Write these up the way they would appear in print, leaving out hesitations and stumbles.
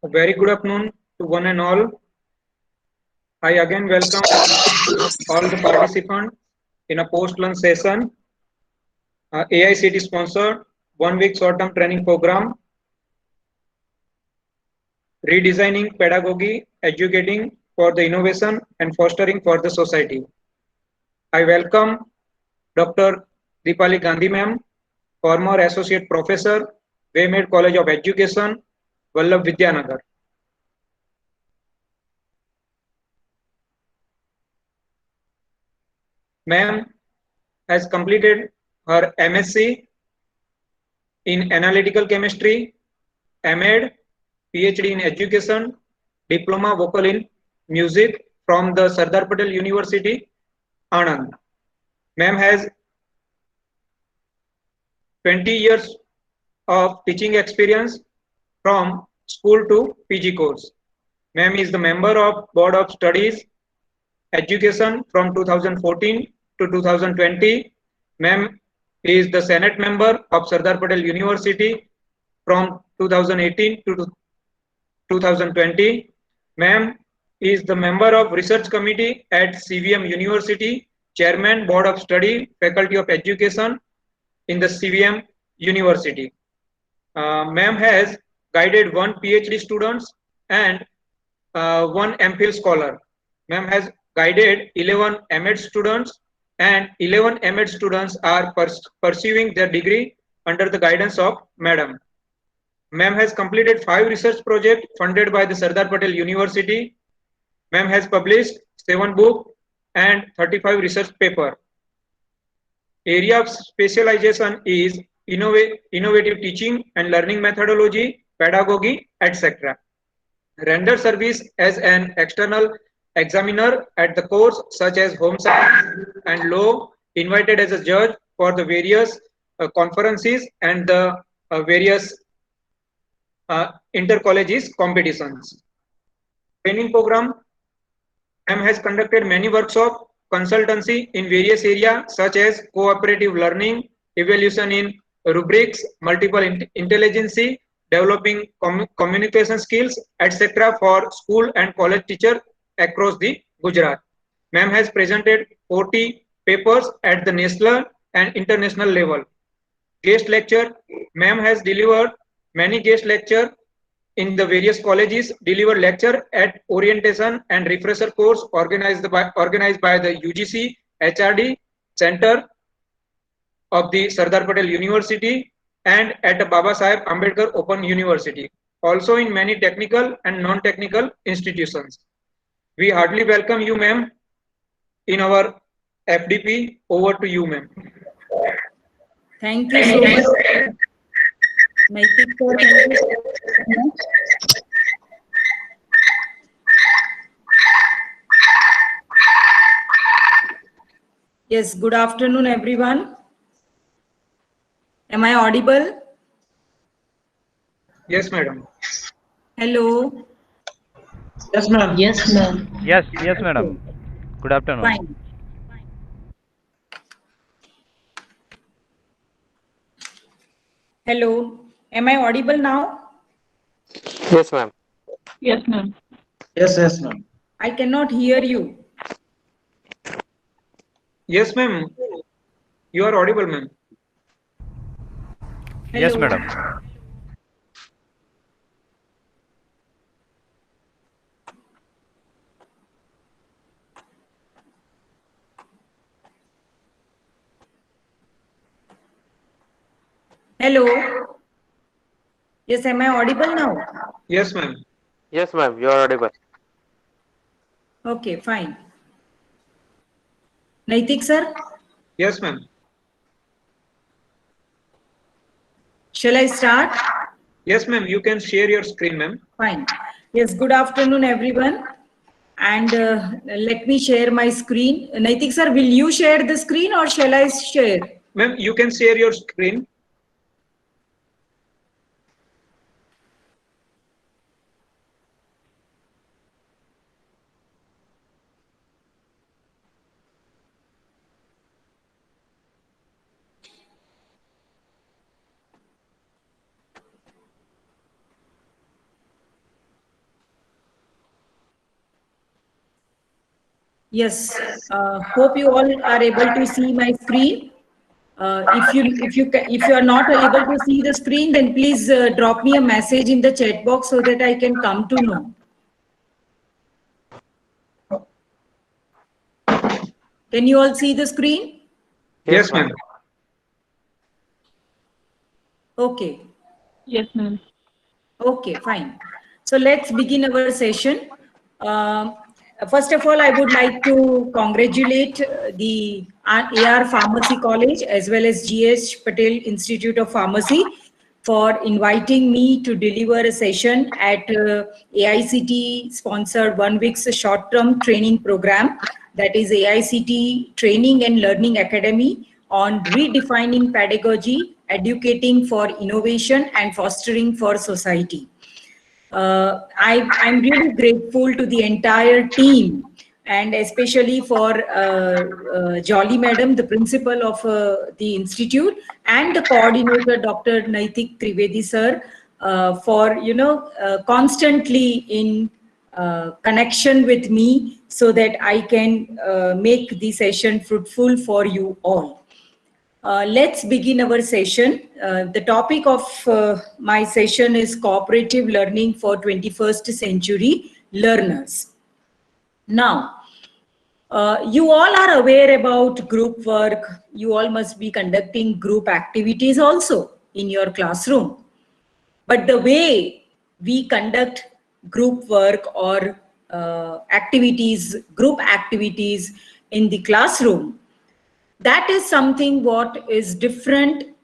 A very good afternoon to one and all. I again welcome all the participants in a post-lunch session, AICT sponsored 1 week short-term training program, redesigning pedagogy, educating for the innovation and fostering for the society. I welcome Dr. Deepali Gandhi ma'am, former Associate Professor, Waymed College of Education, Vallabh Vidyanagar. Ma'am has completed her MSc in Analytical Chemistry, MEd, PhD in Education, Diploma Vocal in Music from the Sardar Patel University, Anand. Ma'am has 20 years of teaching experience from school to PG course. Ma'am is the member of Board of Studies Education from 2014 to 2020. Ma'am is the Senate member of Sardar Patel University from 2018 to 2020. Ma'am is the member of Research Committee at CVM University, Chairman Board of Study, Faculty of Education in the CVM University. Ma'am has guided one PhD students and one MPhil scholar. Ma'am has guided 11 MEd students and 11 MEd students are pursuing their degree under the guidance of Madam. Ma'am has completed 5 research projects funded by the Sardar Patel University. Ma'am has published 7 books and 35 research papers. Area of specialization is innovative teaching and learning methodology, pedagogy, etc. Render service as an external examiner at the course such as home science and law, invited as a judge for the various conferences and the various inter-colleges competitions. Training program. M has conducted many workshops, consultancy in various areas such as cooperative learning, evaluation in rubrics, multiple intelligence, developing communication skills, etc. for school and college teachers across the Gujarat. Ma'am has presented 40 papers at the national and international level. Guest lecture. Ma'am has delivered many guest lecture in the various colleges, delivered lecture at orientation and refresher course organized by the UGC HRD Center of the Sardar Patel University and at the Baba Saheb Ambedkar Open University. Also in many technical and non-technical institutions. We heartily welcome you, ma'am, in our FDP. Over to you, ma'am. Thank you so much. Naitik sir, thank you so much. Yes, good afternoon, everyone. Am I audible? Yes, madam. Hello. Yes, ma'am. Yes, ma'am. Yes, madam. Good afternoon. Fine. Hello. Am I audible now? Yes, ma'am. Yes, ma'am. Yes, ma'am. I cannot hear you. Yes, ma'am. You are audible, ma'am. Yes, Hello. madam. Hello. Yes, am I audible now? Yes, ma'am. Yes, ma'am. You are audible. Okay, fine. Naitik sir, Yes, ma'am. shall I start? Yes, ma'am. You can share your screen, ma'am. Fine. Yes, good afternoon, everyone. And let me share my screen. Naitik sir, will you share the screen or shall I share? Ma'am, you can share your screen. Yes. Hope you all are able to see my screen. If you are not able to see the screen, then please drop me a message in the chat box so that I can come to know. Can you all see the screen? Yes, ma'am. Okay. Yes, ma'am. Okay, fine. So let's begin our session. First of all, I would like to congratulate the AR Pharmacy College as well as GH Patel Institute of Pharmacy for inviting me to deliver a session at AICT sponsored 1 week's short-term training program, that is AICT Training and Learning Academy on redefining pedagogy, educating for innovation and fostering for society. I'm really grateful to the entire team and especially for Jolly Madam, the principal of the institute, and the coordinator, Dr. Naitik Trivedi sir, for constantly in connection with me so that I can make the session fruitful for you all. Let's begin our session. The topic of my session is cooperative learning for 21st century learners. Now, you all are aware about group work. You all must be conducting group activities also in your classroom. But the way we conduct group work or group activities in the classroom, that is something what is different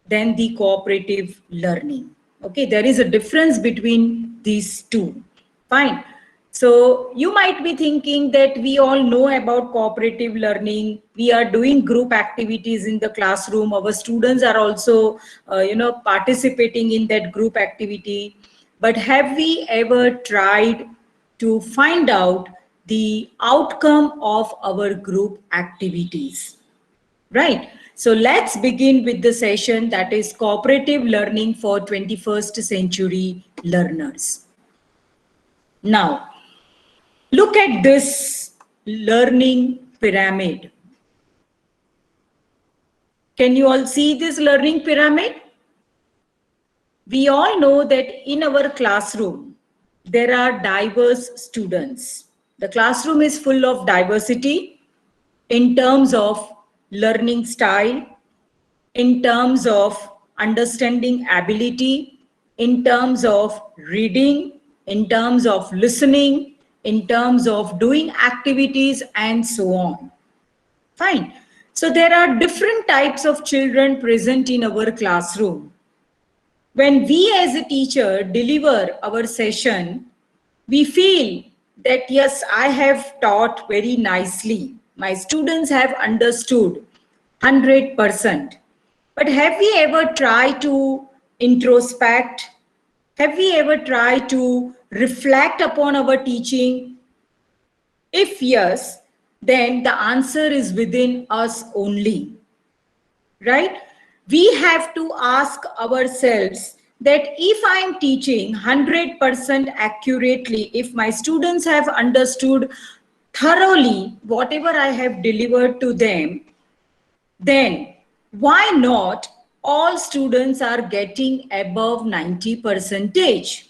than the cooperative learning. Okay, there is a difference between these two. Fine. So you might be thinking that we all know about cooperative learning. We are doing group activities in the classroom. Our students are also, participating in that group activity. But have we ever tried to find out the outcome of our group activities? Right. So let's begin with the session that is cooperative learning for 21st century learners. Now, look at this learning pyramid. Can you all see this learning pyramid? We all know that in our classroom, there are diverse students. The classroom is full of diversity in terms of learning style, in terms of understanding ability, in terms of reading, in terms of listening, in terms of doing activities, and so on. Fine. So there are different types of children present in our classroom. When we as a teacher deliver our session, we feel that yes, I have taught very nicely. My students have understood 100%. But have we ever tried to introspect? Have we ever tried to reflect upon our teaching? If yes, then the answer is within us only, right? We have to ask ourselves that if I'm teaching 100% accurately, if my students have understood thoroughly whatever I have delivered to them, then why not all students are getting above 90%?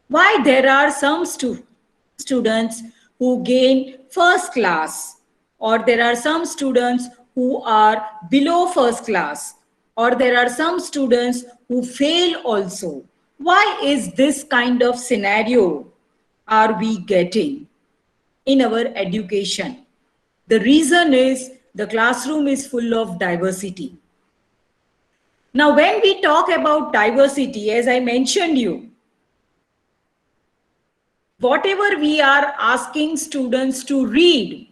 Why there are some students who gain first class, or there are some students who are below first class, or there are some students who fail also? Why is this kind of scenario are we getting in our education? The reason is the classroom is full of diversity. Now, when we talk about diversity, as I mentioned you, whatever we are asking students to read,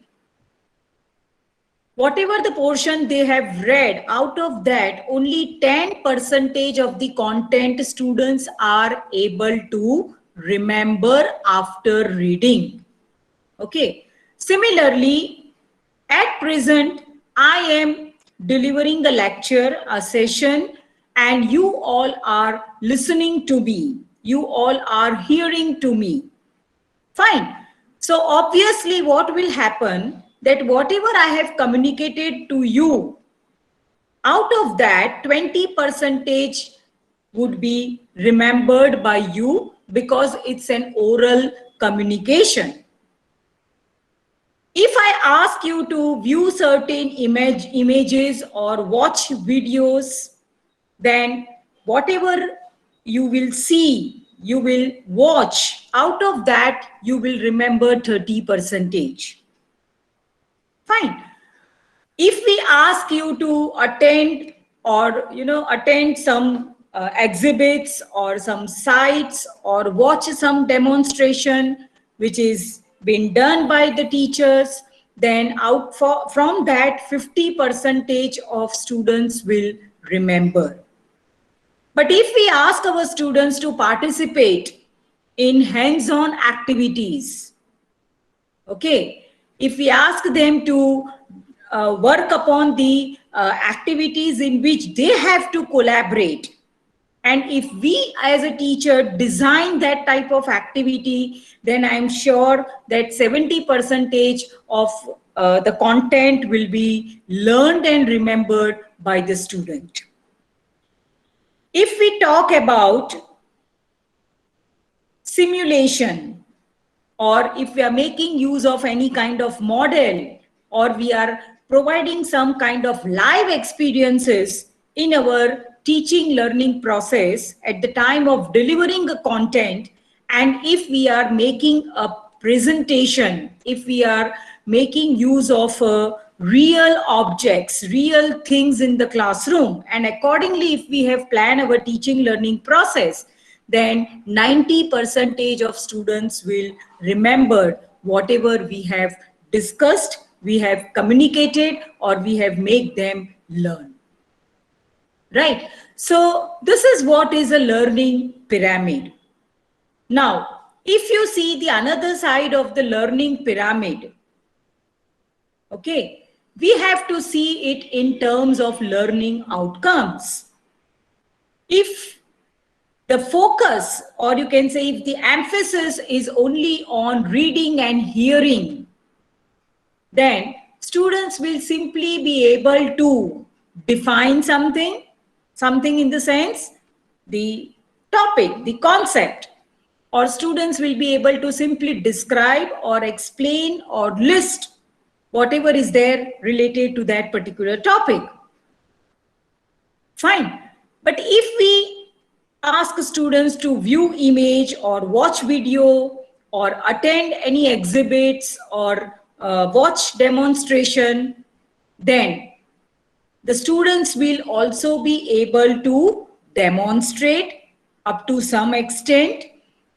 whatever the portion they have read, out of that, only 10% of the content students are able to remember after reading. Okay. Similarly, at present, I am delivering a lecture, a session, and you all are listening to me. You all are hearing to me. Fine. So obviously what will happen, that whatever I have communicated to you, out of that 20% would be remembered by you because it's an oral communication. If I ask you to view certain images or watch videos, then whatever you will see, you will watch, out of that you will remember 30%. Fine. If we ask you to attend or attend some exhibits or some sites or watch some demonstration which is been done by the teachers, then from that 50% of students will remember. But if we ask our students to participate in hands-on activities, okay, if we ask them to work upon the activities in which they have to collaborate, and if we as a teacher design that type of activity, then I'm sure that 70% of the content will be learned and remembered by the student. If we talk about simulation, or if we are making use of any kind of model, or we are providing some kind of live experiences in our teaching learning process at the time of delivering a content, and if we are making a presentation, if we are making use of real objects, real things in the classroom, and accordingly if we have planned our teaching learning process, then 90% of students will remember whatever we have discussed, we have communicated, or we have made them learn. Right? So this is what is a learning pyramid. Now, if you see the another side of the learning pyramid, okay, we have to see it in terms of learning outcomes. If the focus, or you can say if the emphasis is only on reading and hearing, then students will simply be able to define something in the sense, the topic, the concept, or students will be able to simply describe or explain or list whatever is there related to that particular topic. Fine. But if we ask students to view image or watch video or attend any exhibits or watch demonstration, then the students will also be able to demonstrate up to some extent.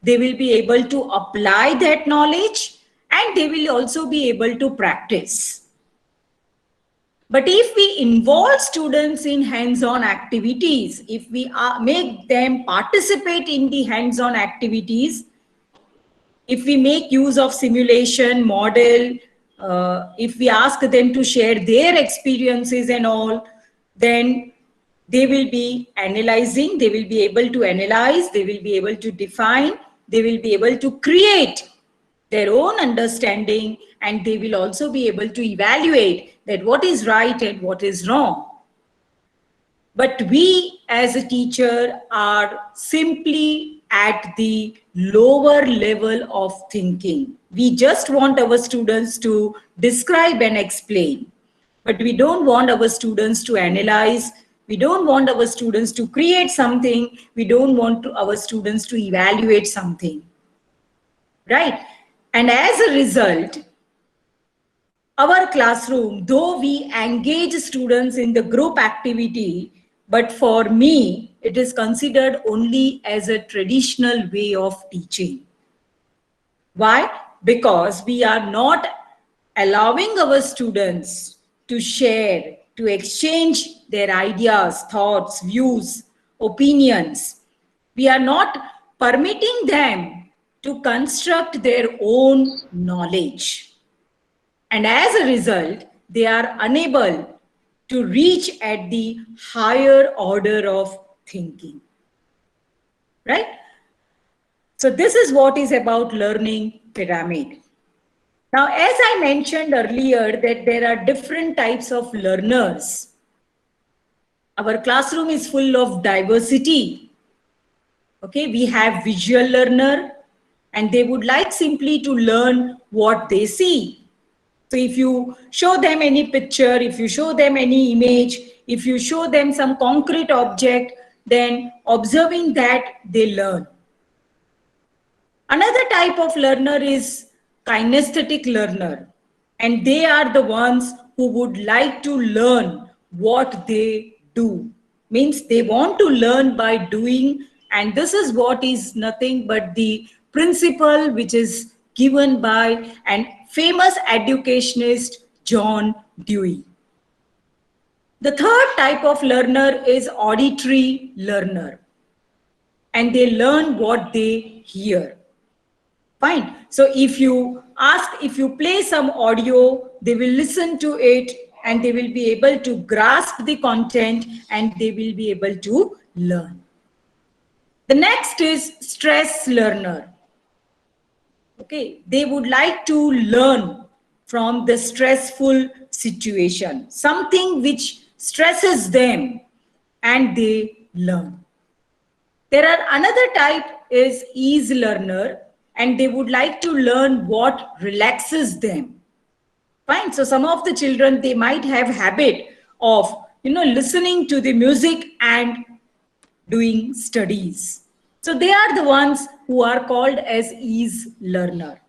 They will be able to apply that knowledge, and they will also be able to practice. But if we involve students in hands-on activities, if we make them participate in the hands-on activities, if we make use of simulation, model, if we ask them to share their experiences and all, then they will be analyzing, they will be able to analyze, they will be able to define, they will be able to create their own understanding, and they will also be able to evaluate that what is right and what is wrong. But we as a teacher are simply at the lower level of thinking. We just want our students to describe and explain, but we don't want our students to analyze. We don't want our students to create something. We don't want our students to evaluate something, right? And as a result, our classroom, though we engage students in the group activity, but for me, it is considered only as a traditional way of teaching. Why? Because we are not allowing our students to share, to exchange their ideas, thoughts, views, opinions. We are not permitting them to construct their own knowledge. And as a result, they are unable to reach at the higher order of thinking, right? So this is what is about learning pyramid. Now, as I mentioned earlier that there are different types of learners. Our classroom is full of diversity. Okay, we have visual learner and they would like simply to learn what they see. So if you show them any picture, if you show them any image, if you show them some concrete object, then observing that they learn. Another type of learner is kinesthetic learner, and they are the ones who would like to learn what they do. Means they want to learn by doing, and this is what is nothing but the principle which is given by an famous educationist John Dewey. The third type of learner is auditory learner, and they learn what they hear. Fine. So if you play some audio, they will listen to it and they will be able to grasp the content and they will be able to learn. The next is stress learner. Okay, they would like to learn from the stressful situation, something which stresses them, and they learn. There are another type is ease learner, and they would like to learn what relaxes them. Fine. So some of the children, they might have habit of, listening to the music and doing studies. So they are the ones who are called as ease learner.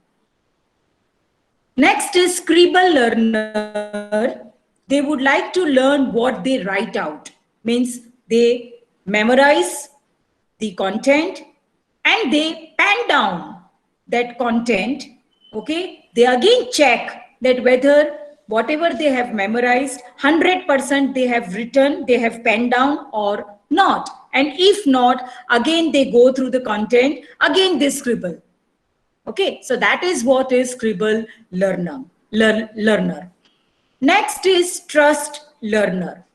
Next is scribble learner. They would like to learn what they write out. Means they memorize the content and they pen down that content. Okay, they again check that whether whatever they have memorized 100% they have written, they have penned down or not, and if not, again they go through the content, again they scribble. Okay, so that is what is scribble learner. Next is trust learner.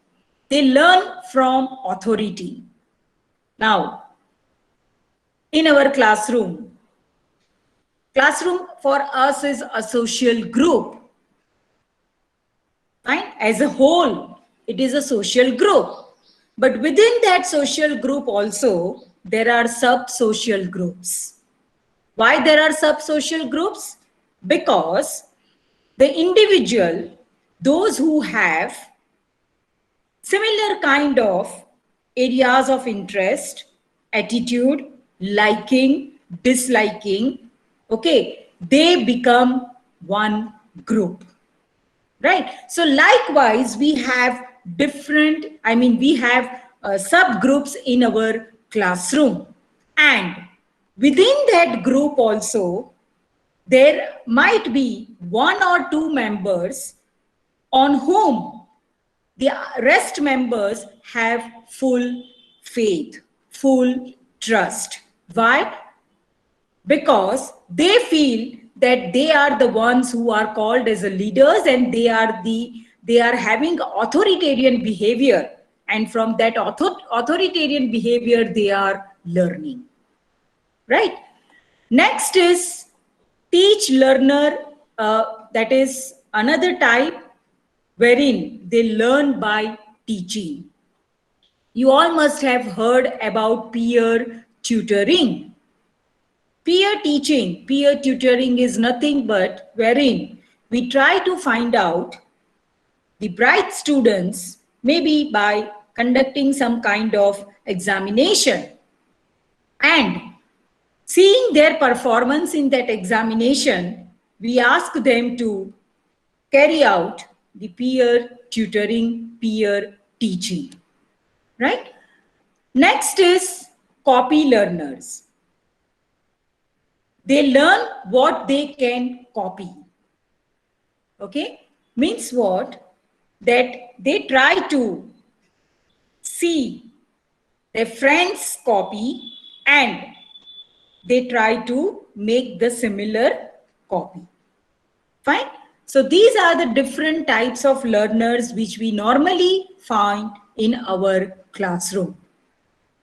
They learn from authority. Now, in our classroom for us is a social group. Fine. As a whole, it is a social group. But within that social group also, there are sub-social groups. Why there are sub-social groups? Because the individual, those who have similar kind of areas of interest, attitude, liking, disliking, okay, they become one group, right? So likewise, we have subgroups in our classroom, and within that group also, there might be one or two members on whom the rest members have full faith, full trust. Why? Because they feel that they are the ones who are called as the leaders, and they are having authoritarian behavior, and from that authoritarian behavior they are learning, right? Next is teach learner. That is another type wherein they learn by teaching. You all must have heard about peer tutoring. Peer tutoring is nothing but wherein we try to find out the bright students, maybe by conducting some kind of examination, and seeing their performance in that examination, we ask them to carry out the peer tutoring, peer teaching, right? Next is copy learners. They learn what they can copy. Okay, means what? That they try to see their friends copy and they try to make the similar copy. Fine. So these are the different types of learners which we normally find in our classroom.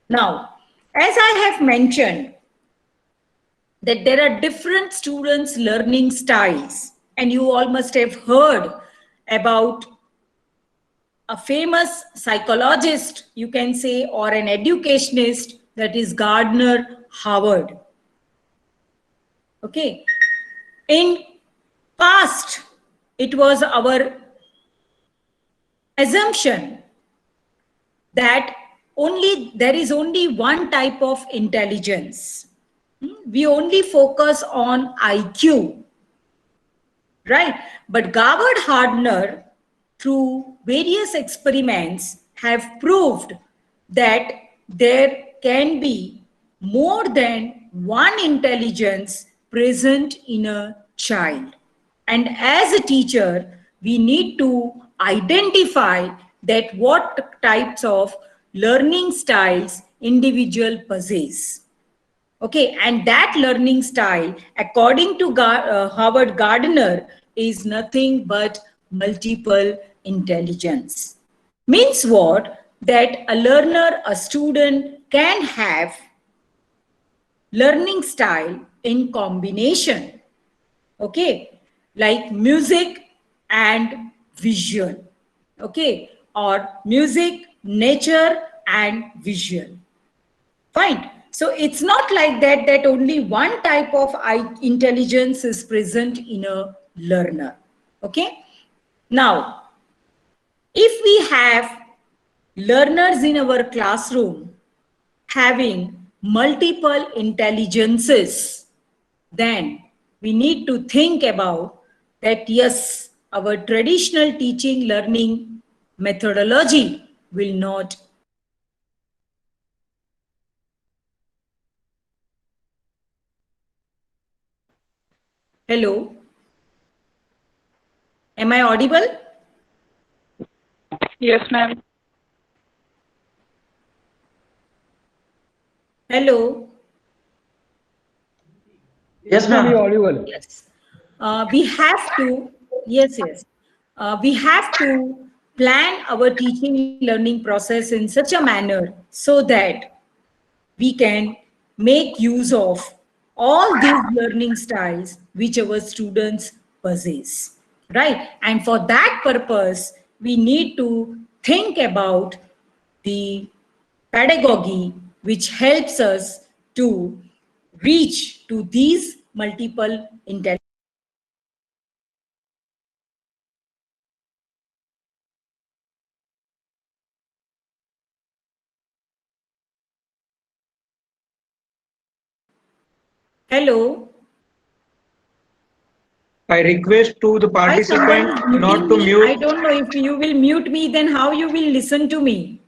Now, as I have mentioned, that there are different students' learning styles. And you all must have heard about a famous psychologist, you can say, or an educationist, that is Gardner Howard. Okay. In past, it was our assumption that there is only one type of intelligence. We only focus on IQ, right? But Goward Hardner, through various experiments, have proved that there can be more than one intelligence present in a child. And as a teacher, we need to identify that what types of learning styles individual possess. Okay, and that learning style, according to Howard Gardner, is nothing but multiple intelligence. Means what? That a learner, a student can have learning style in combination. Okay, like music and visual. Okay, or music, nature and visual. Fine. So it's not like that only one type of intelligence is present in a learner. Okay. Now, if we have learners in our classroom having multiple intelligences, then we need to think about that, yes, our traditional teaching learning methodology will not. Hello. Am I audible? Yes, ma'am. Hello. Yes, ma'am. Audible. Yes. We have to, yes. We have to plan our teaching learning process in such a manner so that we can make use of all these learning styles which our students possess, right? And for that purpose, we need to think about the pedagogy which helps us to reach to these multiple intelligence. Hello. I request to the Why someone participant not muting to me? mute I don't know, if you will mute me, then how you will listen to me?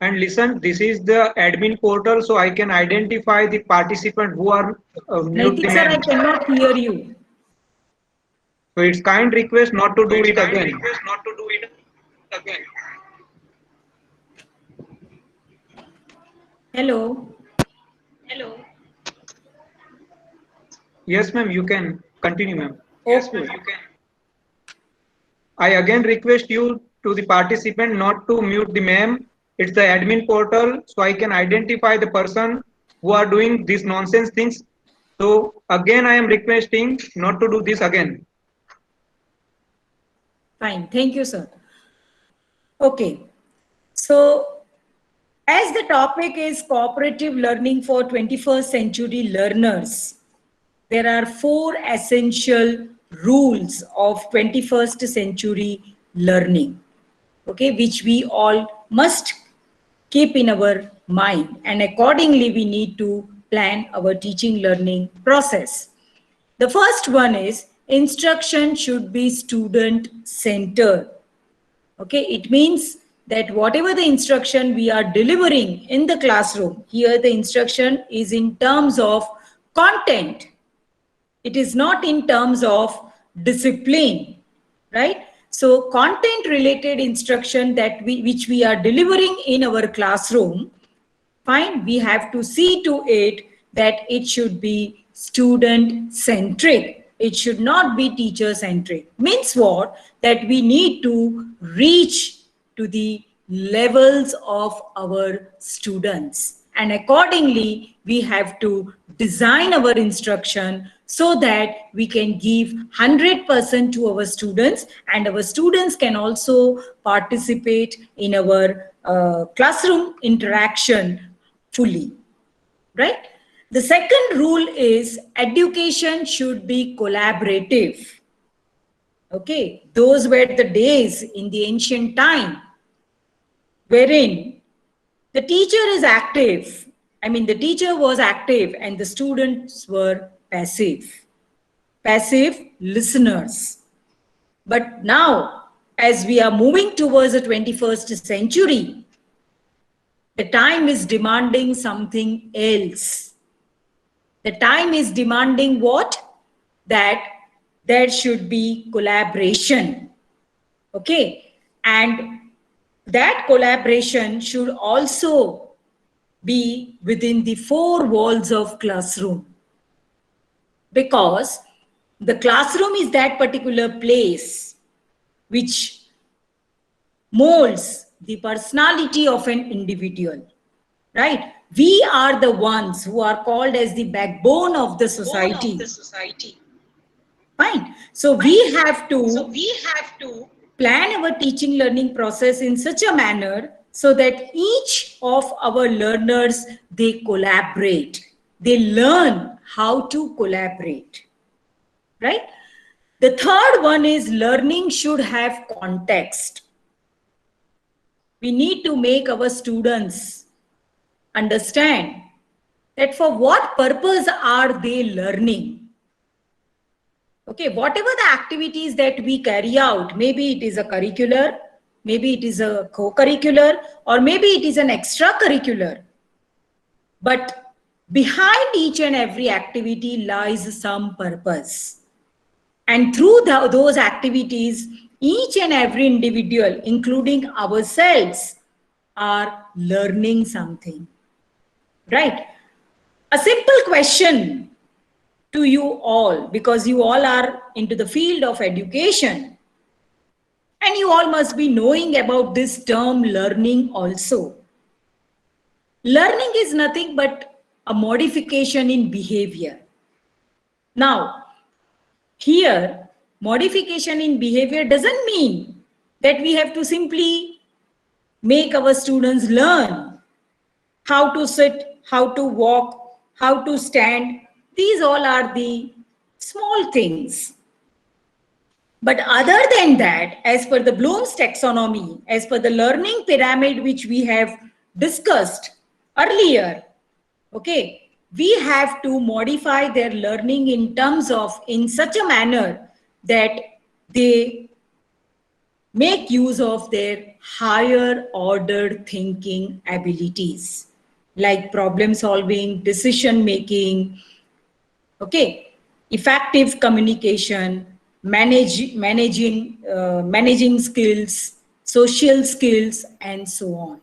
and listen. This is the admin portal, so I can identify the participant who are mute the Naitik sir, I name. cannot hear you. So it's kind request not to do it again. Hello. Yes, ma'am, you can continue, ma'am. Okay. I again request you to the participant not to mute the ma'am. It's the admin portal, so I can identify the person who are doing these nonsense things. So again, I am requesting not to do this again. Fine. Thank you, sir. Okay. So, as the topic is cooperative learning for 21st century learners, there are 4 essential rules of 21st century learning, okay, which we all must keep in our mind, and accordingly we need to plan our teaching learning process. The first one is instruction should be student centered. Okay, it means that whatever the instruction we are delivering in the classroom, here the instruction is in terms of content. It is not in terms of discipline, right? So content related instruction that which we are delivering in our classroom, fine, we have to see to it that it should be student centric. It should not be teacher centric. Means what? That we need to reach to the levels of our students. And accordingly, we have to design our instruction so that we can give 100% to our students, and our students can also participate in our classroom interaction fully, right? The second rule is education should be collaborative. Okay, those were the days in the ancient time wherein the teacher is active. I mean, the teacher was active and the students were passive listeners. But now, as we are moving towards the 21st century, the time is demanding something else. The time is demanding what? That there should be collaboration. Okay, and that collaboration should also be within the four walls of classroom, because the classroom is that particular place which molds the personality of an individual, right? We are the ones who are called as the backbone of the society. Fine. So we have to plan our teaching learning process in such a manner so that each of our learners, they collaborate. They learn how to collaborate, right? The third one is learning should have context. We need to make our students understand that for what purpose are they learning. Okay, whatever the activities that we carry out, maybe it is a curricular, maybe it is a co-curricular, or maybe it is an extracurricular. But behind each and every activity lies some purpose. And through those activities, each and every individual, including ourselves, are learning something, right? A simple question to you all, because you all are into the field of education, and you all must be knowing about this term learning also. Learning is nothing but a modification in behavior. Now, here, modification in behavior doesn't mean that we have to simply make our students learn how to sit, how to walk, how to stand. These all are the small things. But other than that, as per the Bloom's taxonomy, as per the learning pyramid which we have discussed earlier, okay, we have to modify their learning in such a manner that they make use of their higher order thinking abilities, like problem solving, decision making, okay, effective communication, managing skills, social skills, and so on.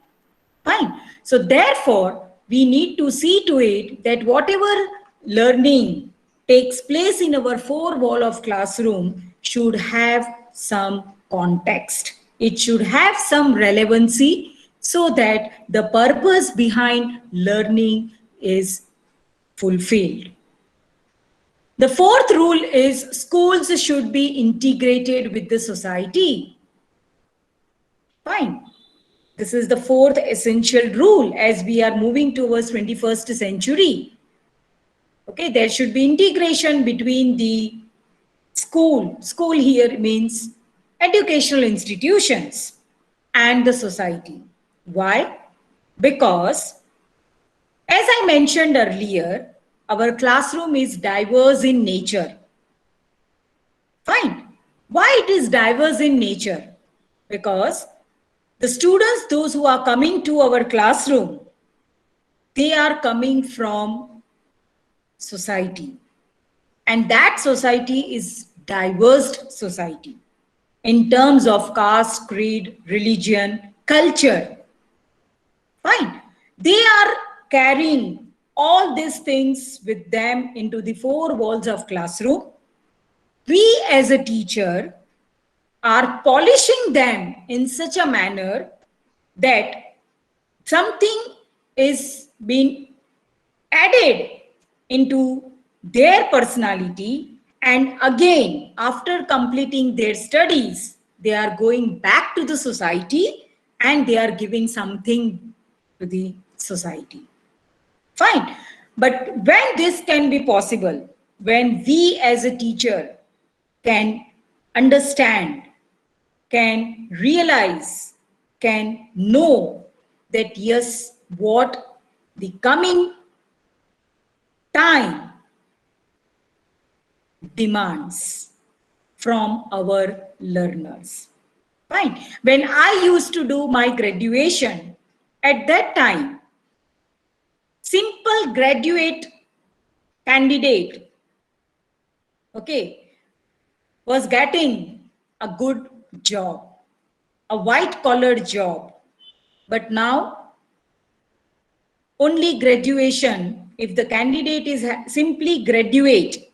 Fine. So therefore, we need to see to it that whatever learning takes place in our four wall of classroom should have some context. It should have some relevancy so that the purpose behind learning is fulfilled. The fourth rule is schools should be integrated with the society. Fine. This is the fourth essential rule as we are moving towards 21st century. Okay, there should be integration between the school. School here means educational institutions and the society. Why? Because, as I mentioned earlier, our classroom is diverse in nature. Fine. Why it is diverse in nature? Because the students, those who are coming to our classroom, they are coming from society. And that society is diverse society in terms of caste, creed, religion, culture. Fine. They are carrying all these things with them into the four walls of classroom. We as a teacher are polishing them in such a manner that something is being added into their personality, and again, after completing their studies, they are going back to the society and they are giving something to the society. Fine. But when this can be possible, when we as a teacher can understand, can realize, can know that yes, what the coming time demands from our learners. Fine. When I used to do my graduation, at that time, simple graduate candidate, okay, was getting a good job, a white collar job. But now, only graduation, if the candidate is simply graduate,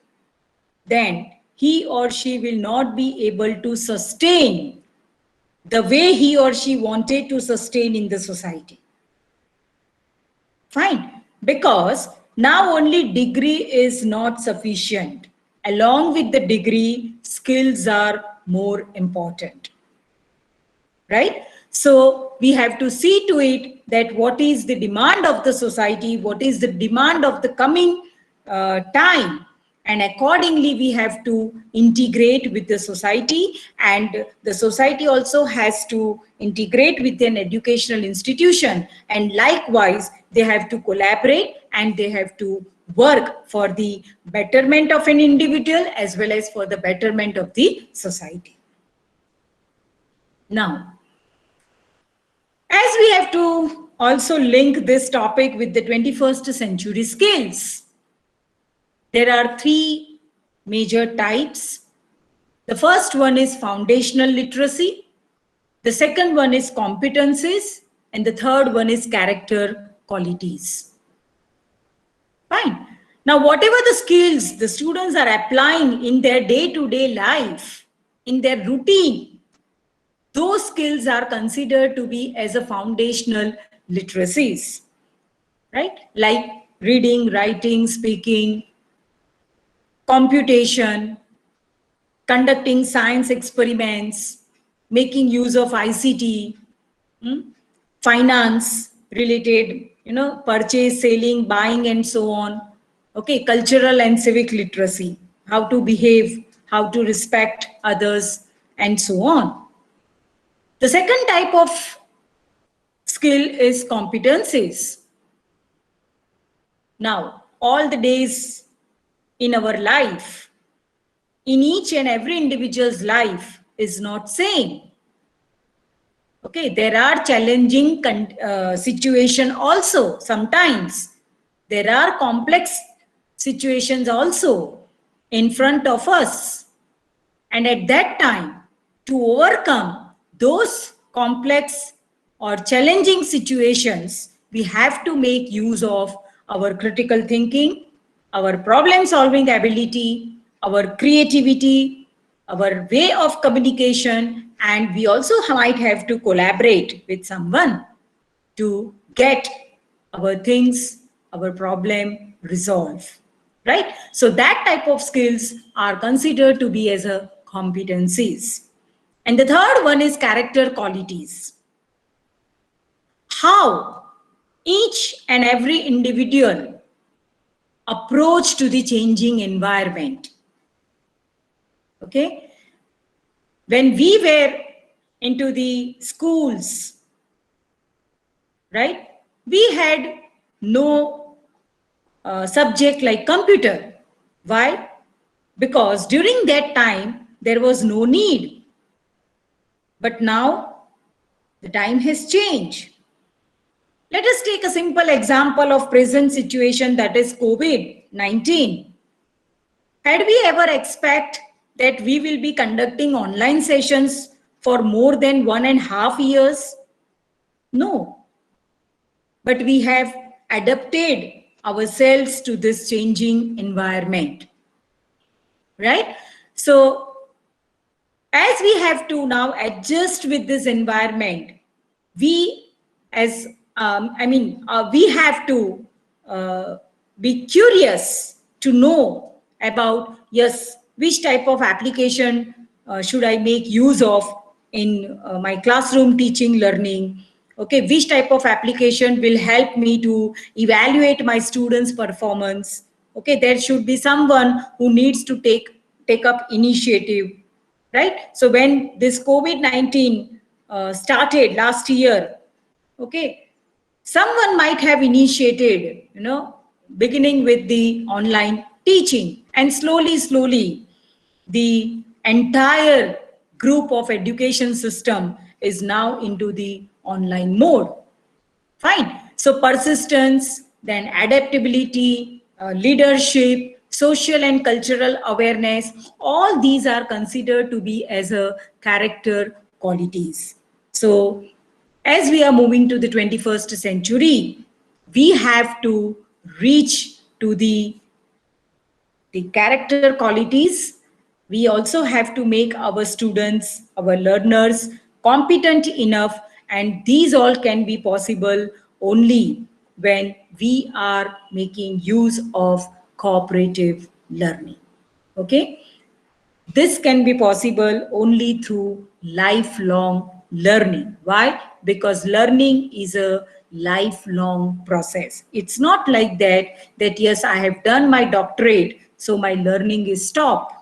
then he or she will not be able to sustain the way he or she wanted to sustain in the society. Fine. Because now only degree is not sufficient. Along with the degree, skills are more important. Right? So we have to see to it that what is the demand of the society, what is the demand of the coming time, and accordingly we have to integrate with the society, and the society also has to integrate with an educational institution, and likewise they have to collaborate and they have to work for the betterment of an individual as well as for the betterment of the society. Now, as we have to also link this topic with the 21st century skills, there are three major types. The first one is foundational literacy. The second one is competencies. And the third one is character qualities. Fine. Now, whatever the skills the students are applying in their day-to-day life, in their routine, those skills are considered to be as a foundational literacies, right? Like reading, writing, speaking, computation, conducting science experiments, making use of ICT, finance related, purchase, selling, buying, and so on. Okay, cultural and civic literacy, how to behave, how to respect others, and so on. The second type of skill is competencies. Now, all the days in our life, in each and every individual's life is not same. Okay, there are challenging situations also sometimes. There are complex situations also in front of us. And at that time, to overcome those complex or challenging situations, we have to make use of our critical thinking, our problem-solving ability, our creativity, our way of communication, and we also might have to collaborate with someone to get our things, our problem resolved, right? So that type of skills are considered to be as a competencies. And the third one is character qualities. How each and every individual approach to the changing environment. Okay, when we were into the schools, right, we had no subject like computer. Why? Because during that time there was no need. But now the time has changed. Let us take a simple example of present situation, that is COVID-19. Had we ever expect that we will be conducting online sessions for more than 1.5 years? No. But we have adapted ourselves to this changing environment, right? So as we have to now adjust with this environment, we as we have to be curious to know about, yes, which type of application should I make use of in my classroom teaching learning. Okay, which type of application will help me to evaluate my students' performance. Okay, there should be someone who needs to take up initiative, right? So when this COVID-19 started last year, okay, someone might have initiated, beginning with the online teaching, and slowly, the entire group of education system is now into the online mode. Fine. So persistence, then adaptability, leadership, social and cultural awareness, all these are considered to be as a character qualities. So as we are moving to the 21st century, we have to reach to the character qualities. We also have to make our students, our learners competent enough, and these all can be possible only when we are making use of cooperative learning. Okay? This can be possible only through lifelong learning. Why? Because learning is a lifelong process. It's not like that yes, I have done my doctorate, so my learning is stopped.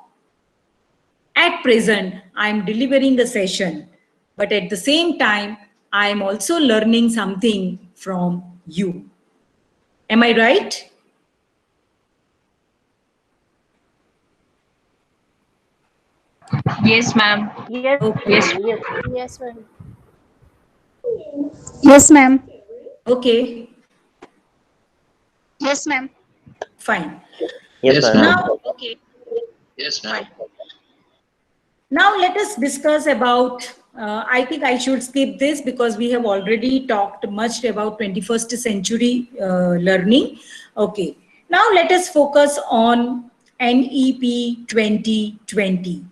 At present, I'm delivering a session, but at the same time, I am also learning something from you. Am I right? Yes, ma'am. Yes, Okay. yes. Yes, ma'am. Yes, ma'am. Okay, Yes, ma'am. fine. Yes, ma'am. Now, Okay. Yes, ma'am. now let us discuss about, I think I should skip this because we have already talked much about 21st century learning. Okay, now let us focus on NEP 2020.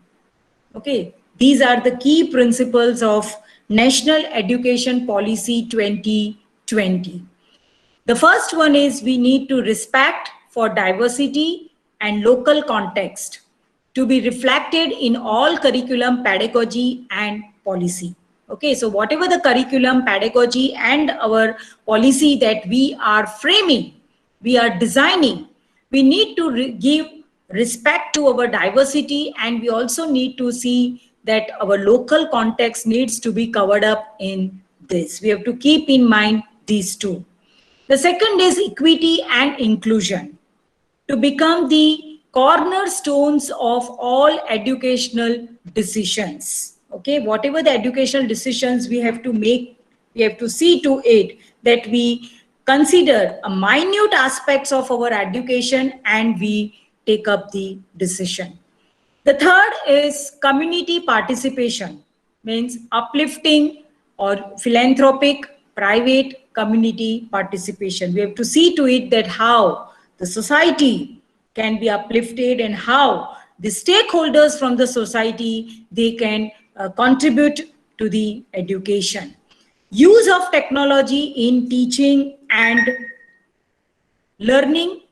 Okay, these are the key principles of National Education Policy 2020. The first one is we need to respect for diversity and local context to be reflected in all curriculum, pedagogy, and policy. Okay, so whatever the curriculum, pedagogy, and our policy that we are framing, we are designing, we need to give respect to our diversity, and we also need to see that our local context needs to be covered up in this. We have to keep in mind these two. The second is equity and inclusion to become the cornerstones of all educational decisions. Okay, whatever the educational decisions we have to make, we have to see to it that we consider a minute aspects of our education and we take up the decision. The third is community participation, means uplifting or philanthropic private community participation. We have to see to it that how the society can be uplifted and how the stakeholders from the society, they can contribute to the education. Use of technology in teaching and learning,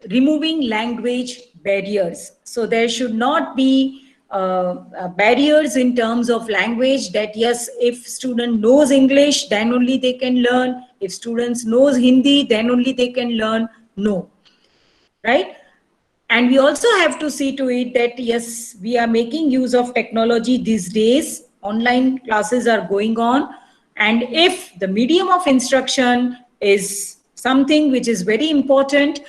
removing language barriers. So there should not be barriers in terms of language that yes, if student knows English, then only they can learn. If students knows Hindi, then only they can learn. No, right? And we also have to see to it that yes, we are making use of technology these days. Online classes are going on. And if the medium of instruction is something which is very important,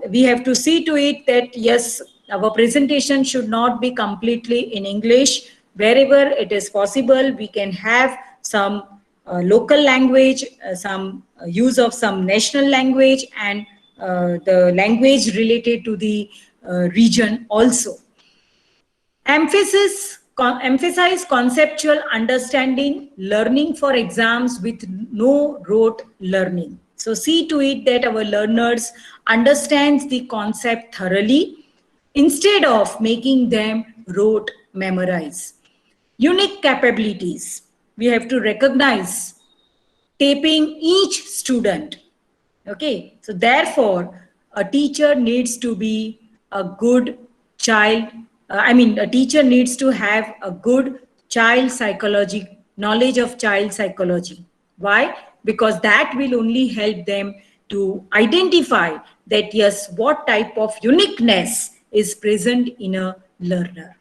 we have to see to it that yes, our presentation should not be completely in English. Wherever it is possible, we can have some local language, some use of some national language, and the language related to the region also. Emphasize conceptual understanding, learning for exams with no rote learning. So see to it that our learners understands the concept thoroughly instead of making them rote memorize. Unique capabilities. We have to recognize taping each student. Okay, so therefore, a teacher needs to be a good child. A teacher needs to have a good child psychology, knowledge of child psychology. Why? Because that will only help them to identify that, yes, what type of uniqueness is present in a learner.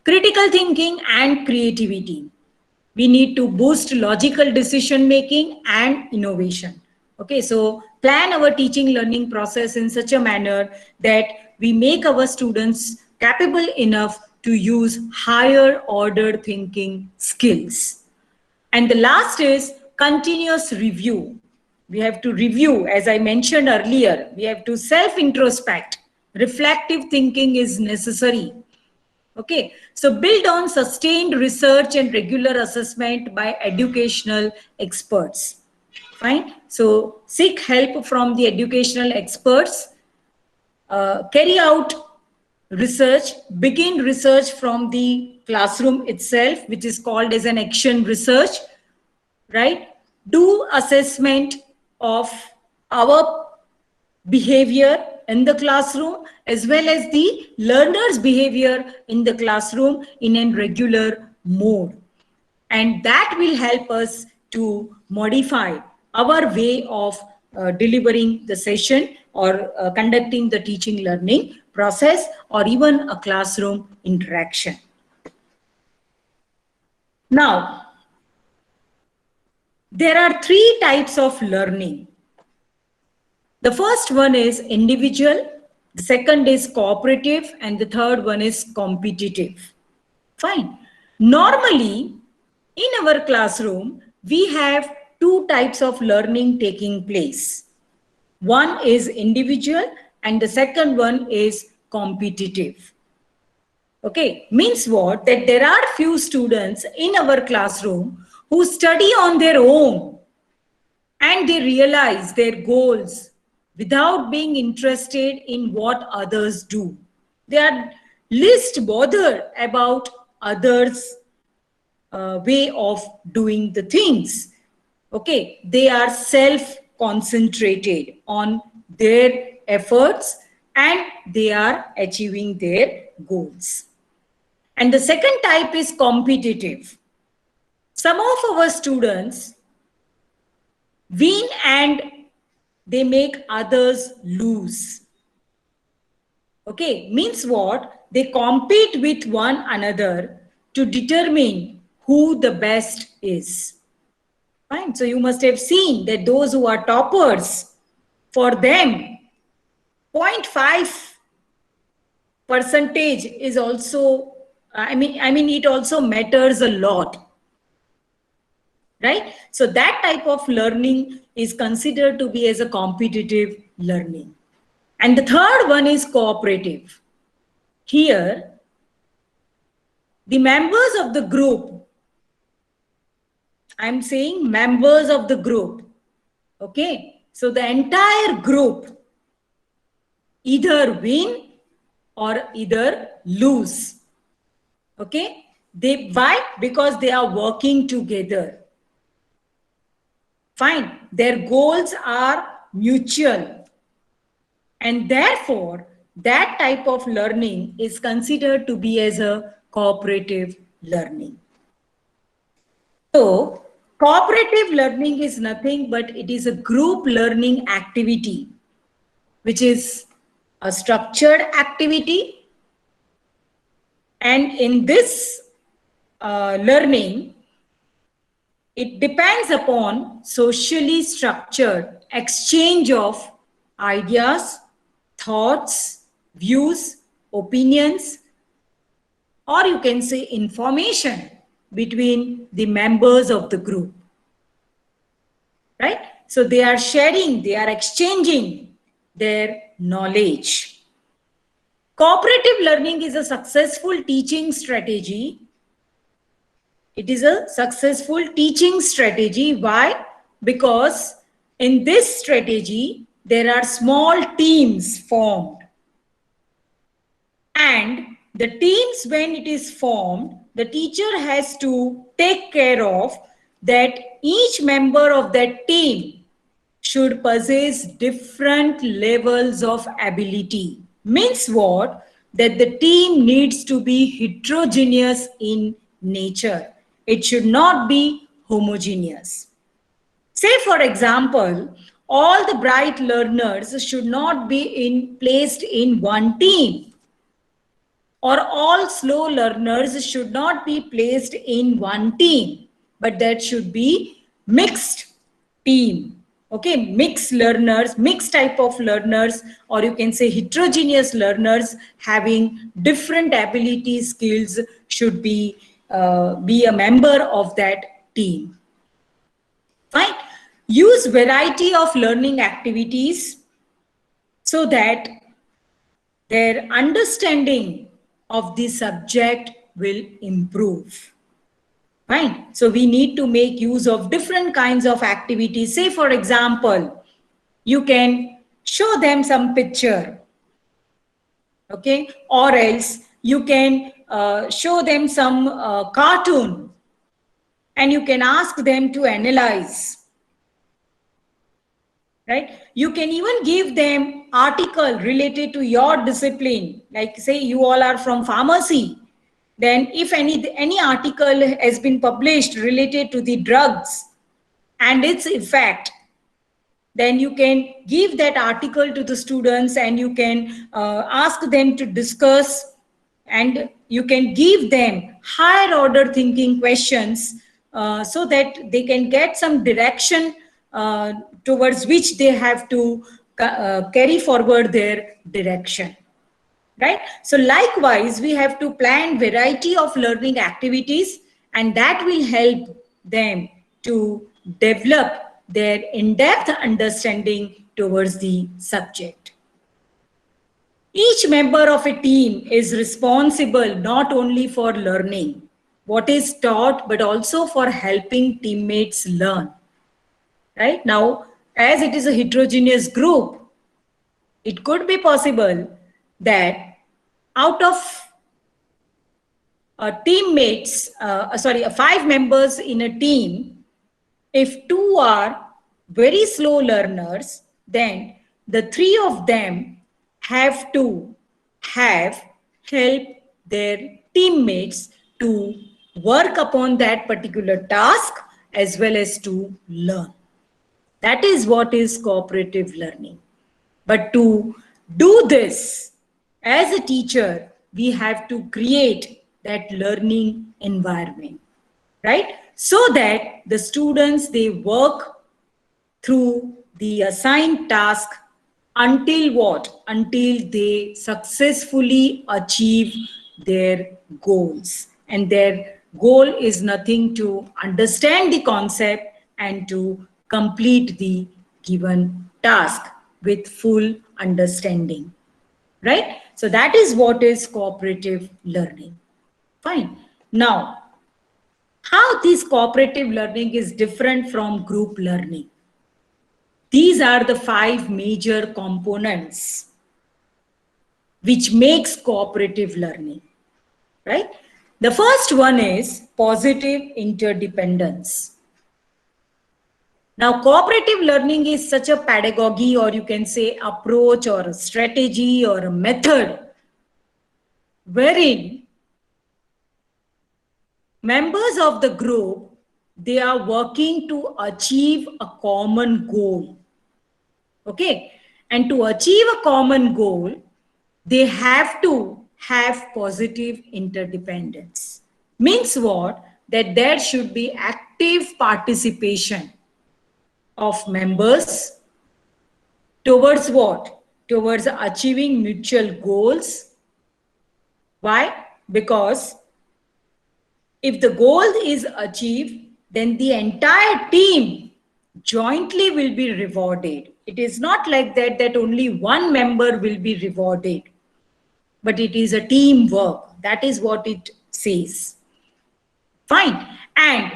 Critical thinking and creativity. We need to boost logical decision making and innovation. Okay, so plan our teaching learning process in such a manner that we make our students capable enough to use higher order thinking skills. And the last is continuous review. We have to review, as I mentioned earlier, we have to self-introspect. Reflective thinking is necessary. Okay, so build on sustained research and regular assessment by educational experts. Fine. So seek help from the educational experts. Carry out research. Begin research from the classroom itself, which is called as an action research. Right? Do assessment of our behavior in the classroom as well as the learner's behavior in the classroom in a regular mode. And that will help us to modify our way of delivering the session or conducting the teaching learning process or even a classroom interaction. Now, there are three types of learning. The first one is individual, the second is cooperative, and the third one is competitive. Fine. Normally, in our classroom, we have two types of learning taking place. One is individual and the second one is competitive. Okay, means what? That there are few students in our classroom who study on their own and they realize their goals without being interested in what others do. They are least bothered about others' way of doing the things. Okay, they are self-concentrated on their efforts and they are achieving their goals. And the second type is competitive. Some of our students win and they make others lose. Okay, means what? They compete with one another to determine who the best is. Fine. So you must have seen that those who are toppers, for them, 0.5% is also, it also matters a lot. Right? So that type of learning is considered to be as a competitive learning. And the third one is cooperative. Here, the members of the group, I'm saying members of the group, okay? So the entire group either win or either lose, okay? Why? Because they are working together. Fine, their goals are mutual. And therefore, that type of learning is considered to be as a cooperative learning. So, cooperative learning is nothing but it is a group learning activity, which is a structured activity. And in this learning, it depends upon socially structured exchange of ideas, thoughts, views, opinions, or you can say information between the members of the group. Right? So they are sharing, they are exchanging their knowledge. Cooperative learning is a successful teaching strategy. It is a successful teaching strategy. Why? Because in this strategy, there are small teams formed. And the teams, when it is formed, the teacher has to take care of that each member of that team should possess different levels of ability. Means what? That the team needs to be heterogeneous in nature. It should not be homogeneous. Say, for example, all the bright learners should not be placed in one team, or all slow learners should not be placed in one team, but that should be mixed team. Okay, mixed learners, mixed type of learners, or you can say heterogeneous learners having different ability skills should be a member of that team. Fine. Use variety of learning activities so that their understanding of the subject will improve. Fine. So we need to make use of different kinds of activities. Say, for example, you can show them some picture, okay, or else you can show them some cartoon, and you can ask them to analyze. Right? You can even give them article related to your discipline. Like, say you all are from pharmacy, then if any article has been published related to the drugs and its effect, then you can give that article to the students, and you can ask them to discuss, and you can give them higher order thinking questions so that they can get some direction towards which they have to carry forward their direction. Right? So likewise, we have to plan variety of learning activities, and that will help them to develop their in-depth understanding towards the subject. Each member of a team is responsible not only for learning what is taught, but also for helping teammates learn. Right? Now, as it is a heterogeneous group, it could be possible that out of teammates, 5 members in a team, if 2 are very slow learners, then the 3 of them have to help their teammates to work upon that particular task as well as to learn. That is what is cooperative learning. But to do this, as a teacher, we have to create that learning environment, right? So that the students, they work through the assigned task until what? Until they successfully achieve their goals. And their goal is nothing to understand the concept and to complete the given task with full understanding, right? So that is what is cooperative learning. Fine. Now, how this cooperative learning is different from group learning? These are the 5 major components which makes cooperative learning, right? The first one is positive interdependence. Now, cooperative learning is such a pedagogy, or you can say approach or a strategy or a method wherein members of the group, they are working to achieve a common goal. Okay. And to achieve a common goal, they have to have positive interdependence. Means what? That there should be active participation of members towards what? Towards achieving mutual goals. Why? Because if the goal is achieved, then the entire team jointly will be rewarded. It is not like that, that only one member will be rewarded, but it is a teamwork. That is what it says. Fine. And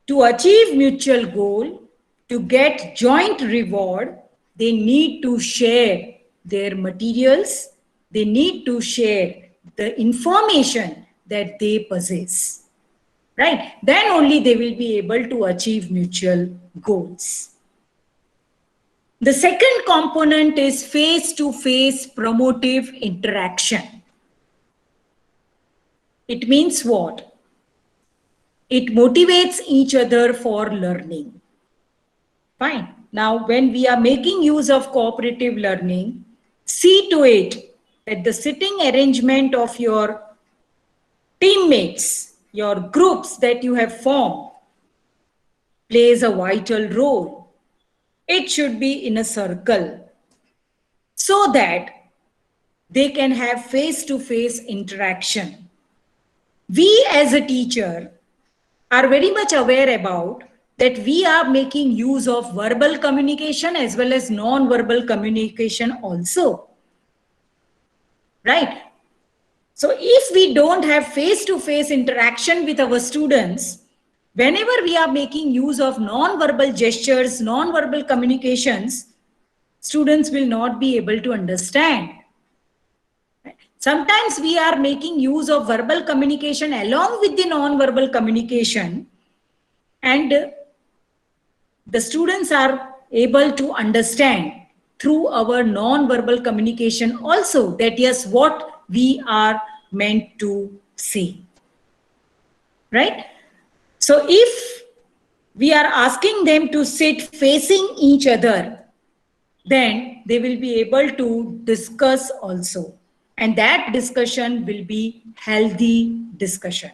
to achieve mutual goal, to get joint reward, they need to share their materials. They need to share the information that they possess, right? Then only they will be able to achieve mutual goals. The second component is face-to-face promotive interaction. It means what? It motivates each other for learning. Fine. Now, when we are making use of cooperative learning, see to it that the sitting arrangement of your teammates, your groups that you have formed, plays a vital role. It should be in a circle so that they can have face-to-face interaction. We as a teacher are very much aware about that we are making use of verbal communication as well as non-verbal communication also. Right? So if we don't have face-to-face interaction with our students, whenever we are making use of non-verbal gestures, non-verbal communications, students will not be able to understand. Sometimes we are making use of verbal communication along with the non-verbal communication, and the students are able to understand through our non-verbal communication also that yes, what we are meant to say. Right? So if we are asking them to sit facing each other, then they will be able to discuss also. And that discussion will be healthy discussion.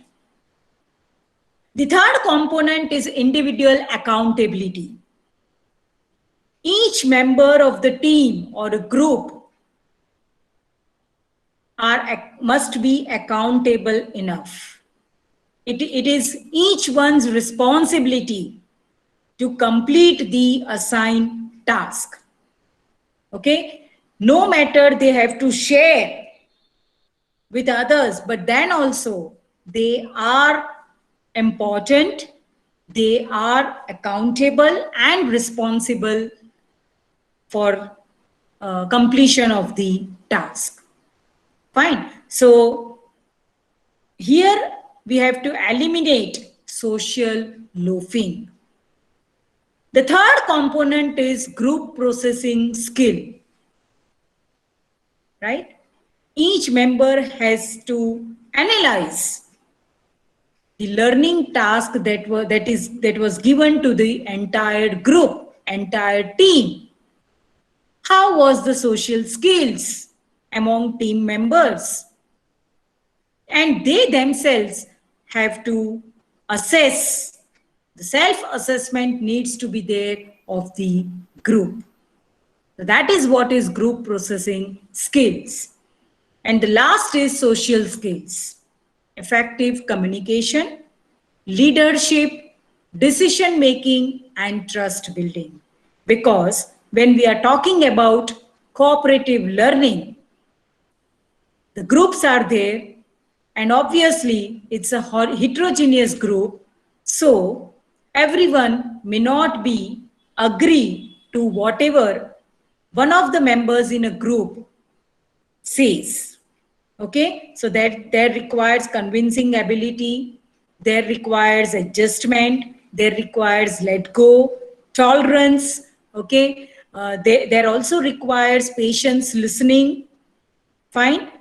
The third component is individual accountability. Each member of the team or a group must be accountable enough. It is each one's responsibility to complete the assigned task. Okay? No matter they have to share with others, but then also they are important, they are accountable and responsible for completion of the task. Fine. So here we have to eliminate social loafing. The third component is group processing skill. Right? Each member has to analyze the learning task that was given to the entire group, entire team. How was the social skills among team members? And they themselves have to assess. The self-assessment needs to be there of the group. So that is what is group processing skills. And the last is social skills. Effective communication, leadership, decision making, and trust building. Because when we are talking about cooperative learning, the groups are there, and obviously it's a heterogeneous group, so everyone may not be agree to whatever one of the members in a group says. Okay, so that there requires convincing ability, there requires adjustment, there requires let go, tolerance. Okay, there also requires patience, listening. Fine.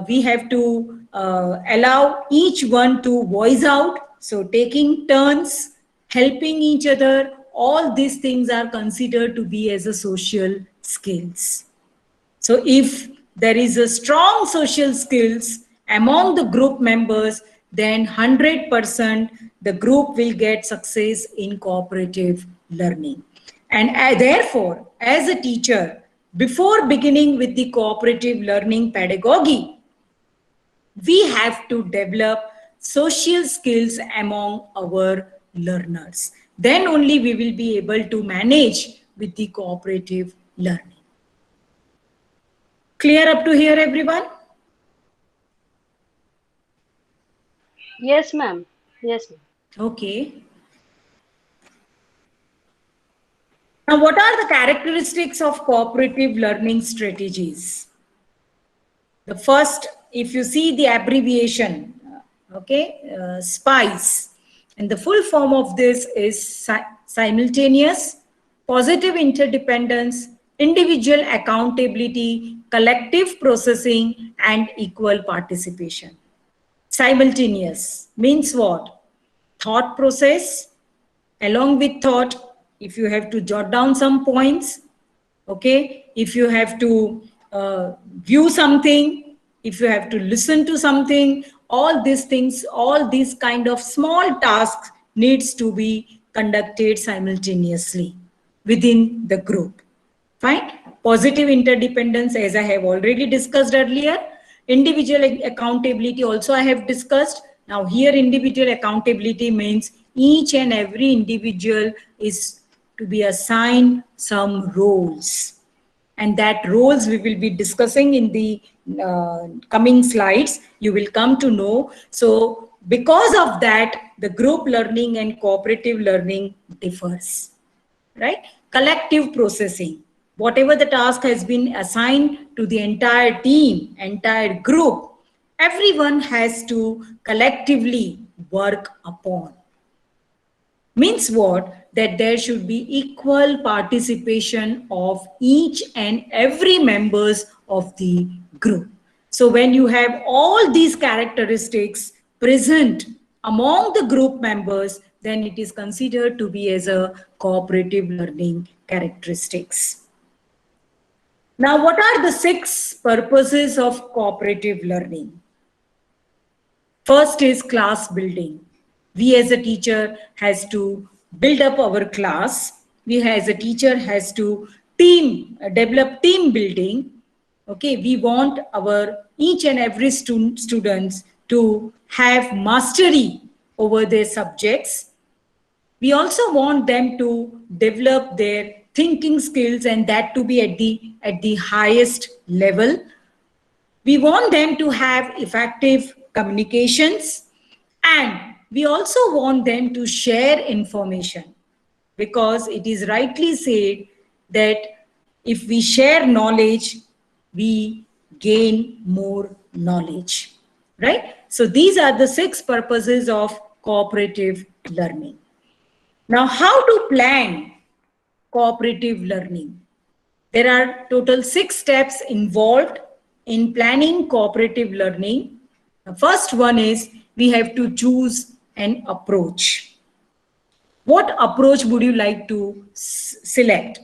We have to allow each one to voice out. So taking turns, helping each other, all these things are considered to be as a social skills. So if there is a strong social skills among the group members, then 100% the group will get success in cooperative learning. And therefore, as a teacher, before beginning with the cooperative learning pedagogy, we have to develop social skills among our learners. Then only we will be able to manage with the cooperative learning. Clear up to here, everyone? Yes, ma'am. Yes, ma'am. Okay. Now, what are the characteristics of cooperative learning strategies? The first, if you see the abbreviation, okay, SPICE, and the full form of this is simultaneous, positive interdependence, individual accountability, collective processing, and equal participation. Simultaneous means what? Thought process, along with thought, if you have to jot down some points, okay, if you have to view something, if you have to listen to something, all these things, all these kind of small tasks needs to be conducted simultaneously within the group. Fine. Positive interdependence, as I have already discussed earlier. Individual accountability also I have discussed. Now here individual accountability means each and every individual is to be assigned some roles. And that roles we will be discussing in the coming slides. You will come to know. So because of that, the group learning and cooperative learning differs, right? Collective processing. Whatever the task has been assigned to the entire team, entire group, everyone has to collectively work upon. Means what? That there should be equal participation of each and every members of the group. So when you have all these characteristics present among the group members, then it is considered to be as a cooperative learning characteristics. Now, what are the 6 purposes of cooperative learning? First is class building. We as a teacher has to build up our class. We as a teacher has to develop team building. Okay, we want our each and every students to have mastery over their subjects. We also want them to develop their thinking skills, and that to be at the highest level. We want them to have effective communications, and we also want them to share information, because it is rightly said that if we share knowledge, we gain more knowledge, right? So these are the 6 purposes of cooperative learning. Now, how to plan cooperative learning? There are total 6 steps involved in planning cooperative learning. The first one is we have to choose an approach. What approach would you like to select?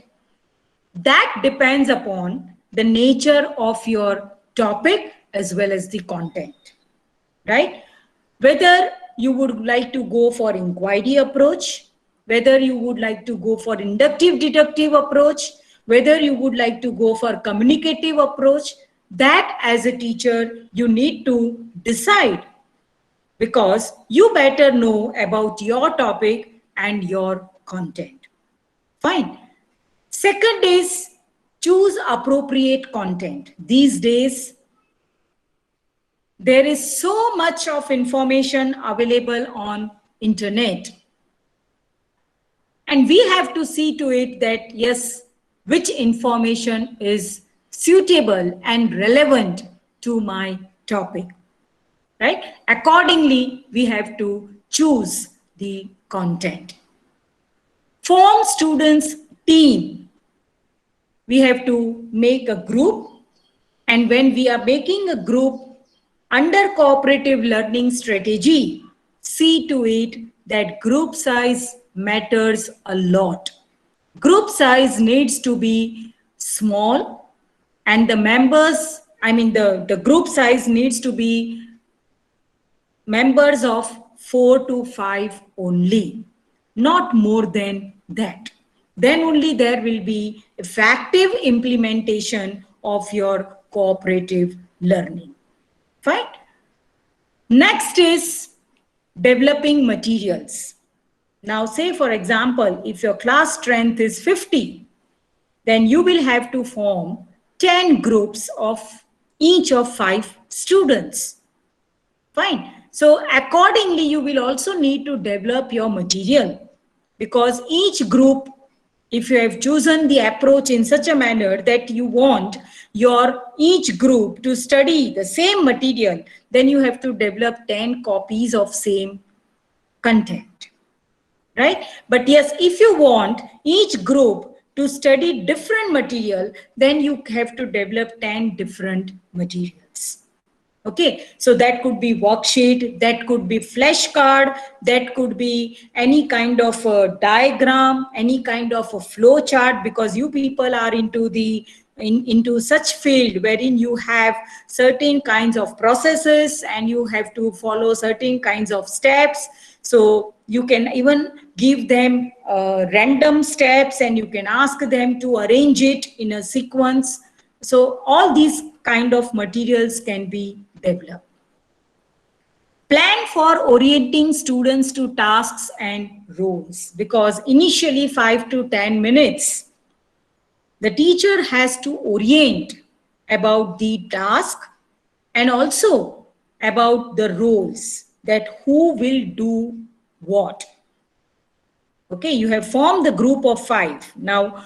That depends upon the nature of your topic as well as the content, right? Whether you would like to go for inquiry approach, whether you would like to go for inductive deductive approach, whether you would like to go for communicative approach, that as a teacher you need to decide, because you better know about your topic and your content. Fine. Second is choose appropriate content. These days, there is so much of information available on internet. And we have to see to it that, yes, which information is suitable and relevant to my topic, right? Accordingly, we have to choose the content. Form students' team. We have to make a group, and when we are making a group under cooperative learning strategy, see to it that group size matters a lot. Group size needs to be small, and the members, the group size needs to be members of 4 to 5 only, not more than that. Then only there will be effective implementation of your cooperative learning. Fine. Next is developing materials. Now say, for example, if your class strength is 50, then you will have to form 10 groups of each of 5 students. Fine. So accordingly, you will also need to develop your material, because each group, if you have chosen the approach in such a manner that you want your each group to study the same material, then you have to develop 10 copies of same content, right? But yes, if you want each group to study different material, then you have to develop 10 different materials. Okay, so that could be worksheet, that could be flashcard, that could be any kind of a diagram, any kind of a flow chart, because you people are into into such field wherein you have certain kinds of processes and you have to follow certain kinds of steps. So you can even give them random steps and you can ask them to arrange it in a sequence. So all these kind of materials can be developed. Plan for orienting students to tasks and roles, because initially 5 to 10 minutes, the teacher has to orient about the task and also about the roles, that who will do what. Okay, you have formed the group of 5. Now,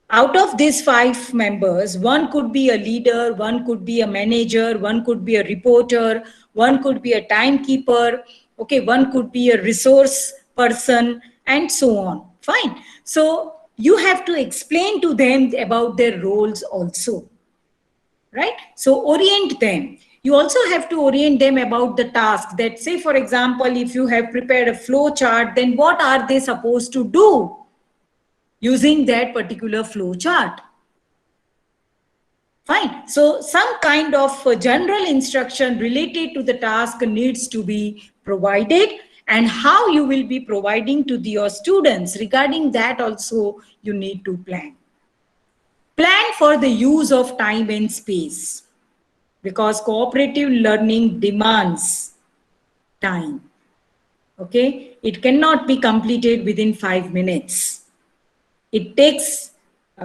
out of these 5 members, one could be a leader, one could be a manager, one could be a reporter, one could be a timekeeper, okay, one could be a resource person, and so on. Fine. So you have to explain to them about their roles also, right? So orient them. You also have to orient them about the task, that say, for example, if you have prepared a flow chart, then what are they supposed to do using that particular flow chart? Fine. So some kind of general instruction related to the task needs to be provided, and how you will be providing to your students, regarding that also you need to plan. Plan for the use of time and space, because cooperative learning demands time. Okay, it cannot be completed within 5 minutes. It takes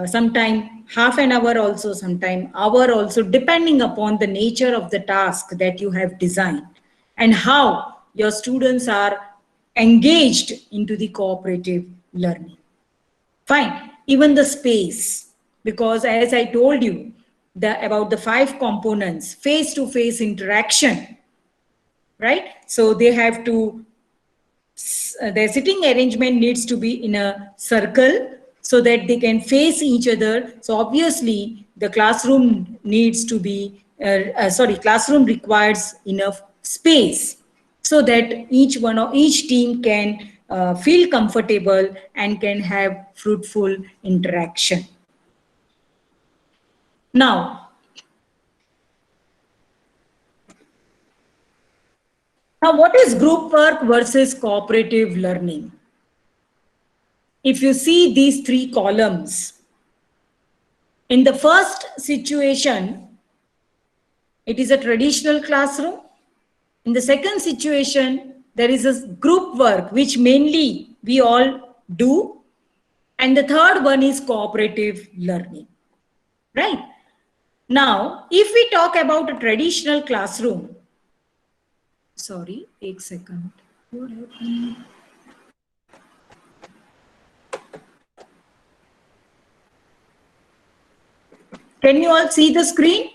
sometime half an hour also, sometime hour also, depending upon the nature of the task that you have designed and how your students are engaged into the cooperative learning. Fine. Even the space, because as I told you about the 5 components, face-to-face interaction, right? So they have to, their sitting arrangement needs to be in a circle so that they can face each other. So obviously the classroom needs to be, classroom requires enough space so that each team can feel comfortable and can have fruitful interaction. Now what is group work versus cooperative learning? If you see these 3 columns, in the first situation, it is a traditional classroom. In the second situation, there is a group work, which mainly we all do. And the third one is cooperative learning, right? Now, if we talk about a traditional classroom, sorry, एक second. What happened? Can you all see the screen?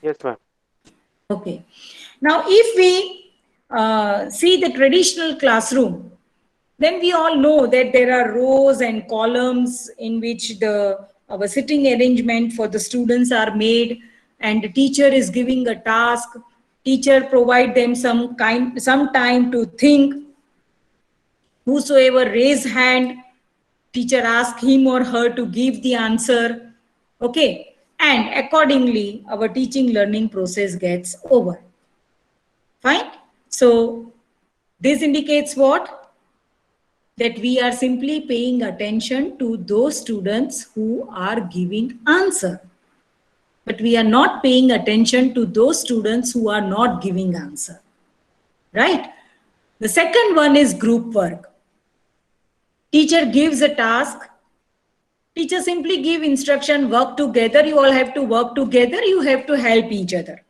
Yes, ma'am. Okay. Now, if we see the traditional classroom, then we all know that there are rows and columns in which our sitting arrangement for the students are made, and the teacher is giving a task. Teacher provide them some time to think. Whosoever raise hand, teacher ask him or her to give the answer. Okay. And accordingly, our teaching learning process gets over. Fine. So this indicates what? That we are simply paying attention to those students who are giving answer. But we are not paying attention to those students who are not giving answer. Right? The second one is group work. Teacher gives a task. Teacher simply give instruction, work together. You all have to work together. You have to help each other.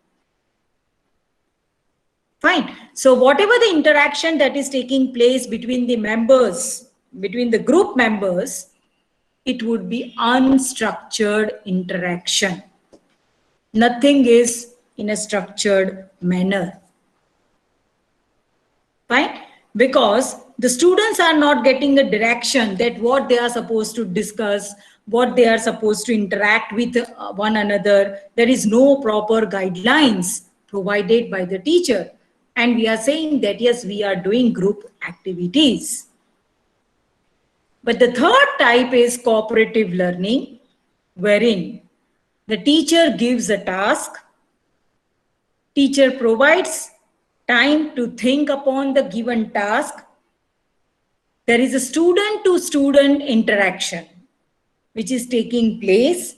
Fine. So whatever the interaction that is taking place between the members, between the group members, it would be unstructured interaction. Nothing is in a structured manner. Fine. Because the students are not getting a direction that what they are supposed to discuss, what they are supposed to interact with one another. There is no proper guidelines provided by the teacher. And we are saying that, yes, we are doing group activities. But the third type is cooperative learning, wherein the teacher gives a task, teacher provides time to think upon the given task. There is a student-to-student interaction which is taking place,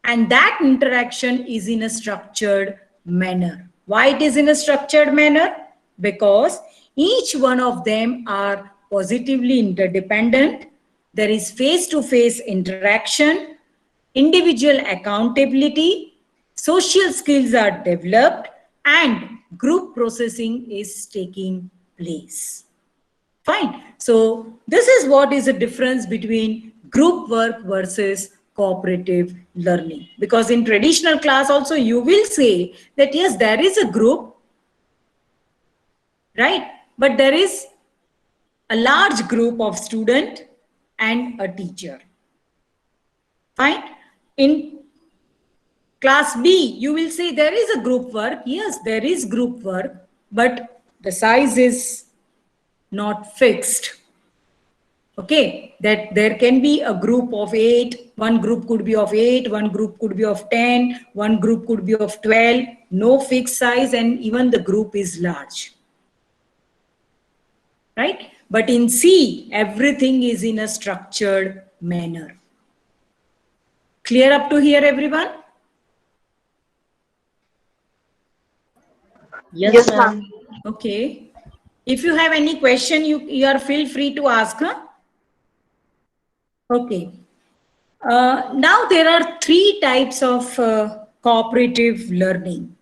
and that interaction is in a structured manner. Why it is in a structured manner? Because each one of them are positively interdependent. There is face-to-face interaction, individual accountability, social skills are developed, and group processing is taking place. Fine. So this is what is the difference between group work versus cooperative learning. Because in traditional class also you will say that yes, there is a group, right? But there is a large group of student and a teacher. Fine. In class B, you will say there is a group work. Yes, there is group work, but the size is not fixed. Okay, that there can be a group of 8, one group could be of 8, one group could be of 10, one group could be of 12, no fixed size, and even the group is large. Right? But in C, everything is in a structured manner. Clear up to here, everyone? Yes, ma'am. Okay. If you have any question, you are feel free to ask. Huh? Okay. Now there are 3 types of cooperative learning.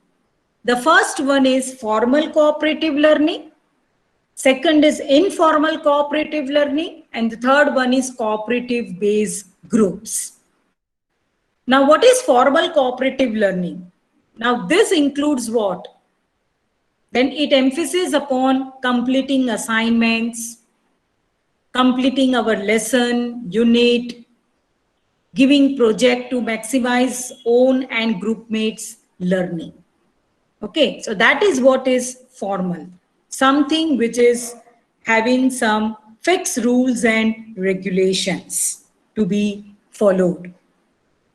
The first one is formal cooperative learning. Second is informal cooperative learning. And the third one is cooperative based groups. Now, what is formal cooperative learning? Now, this includes what? Then it emphasizes upon completing assignments, completing our lesson, unit, giving project to maximize own and group mates learning. Okay, so that is what is formal. Something which is having some fixed rules and regulations to be followed.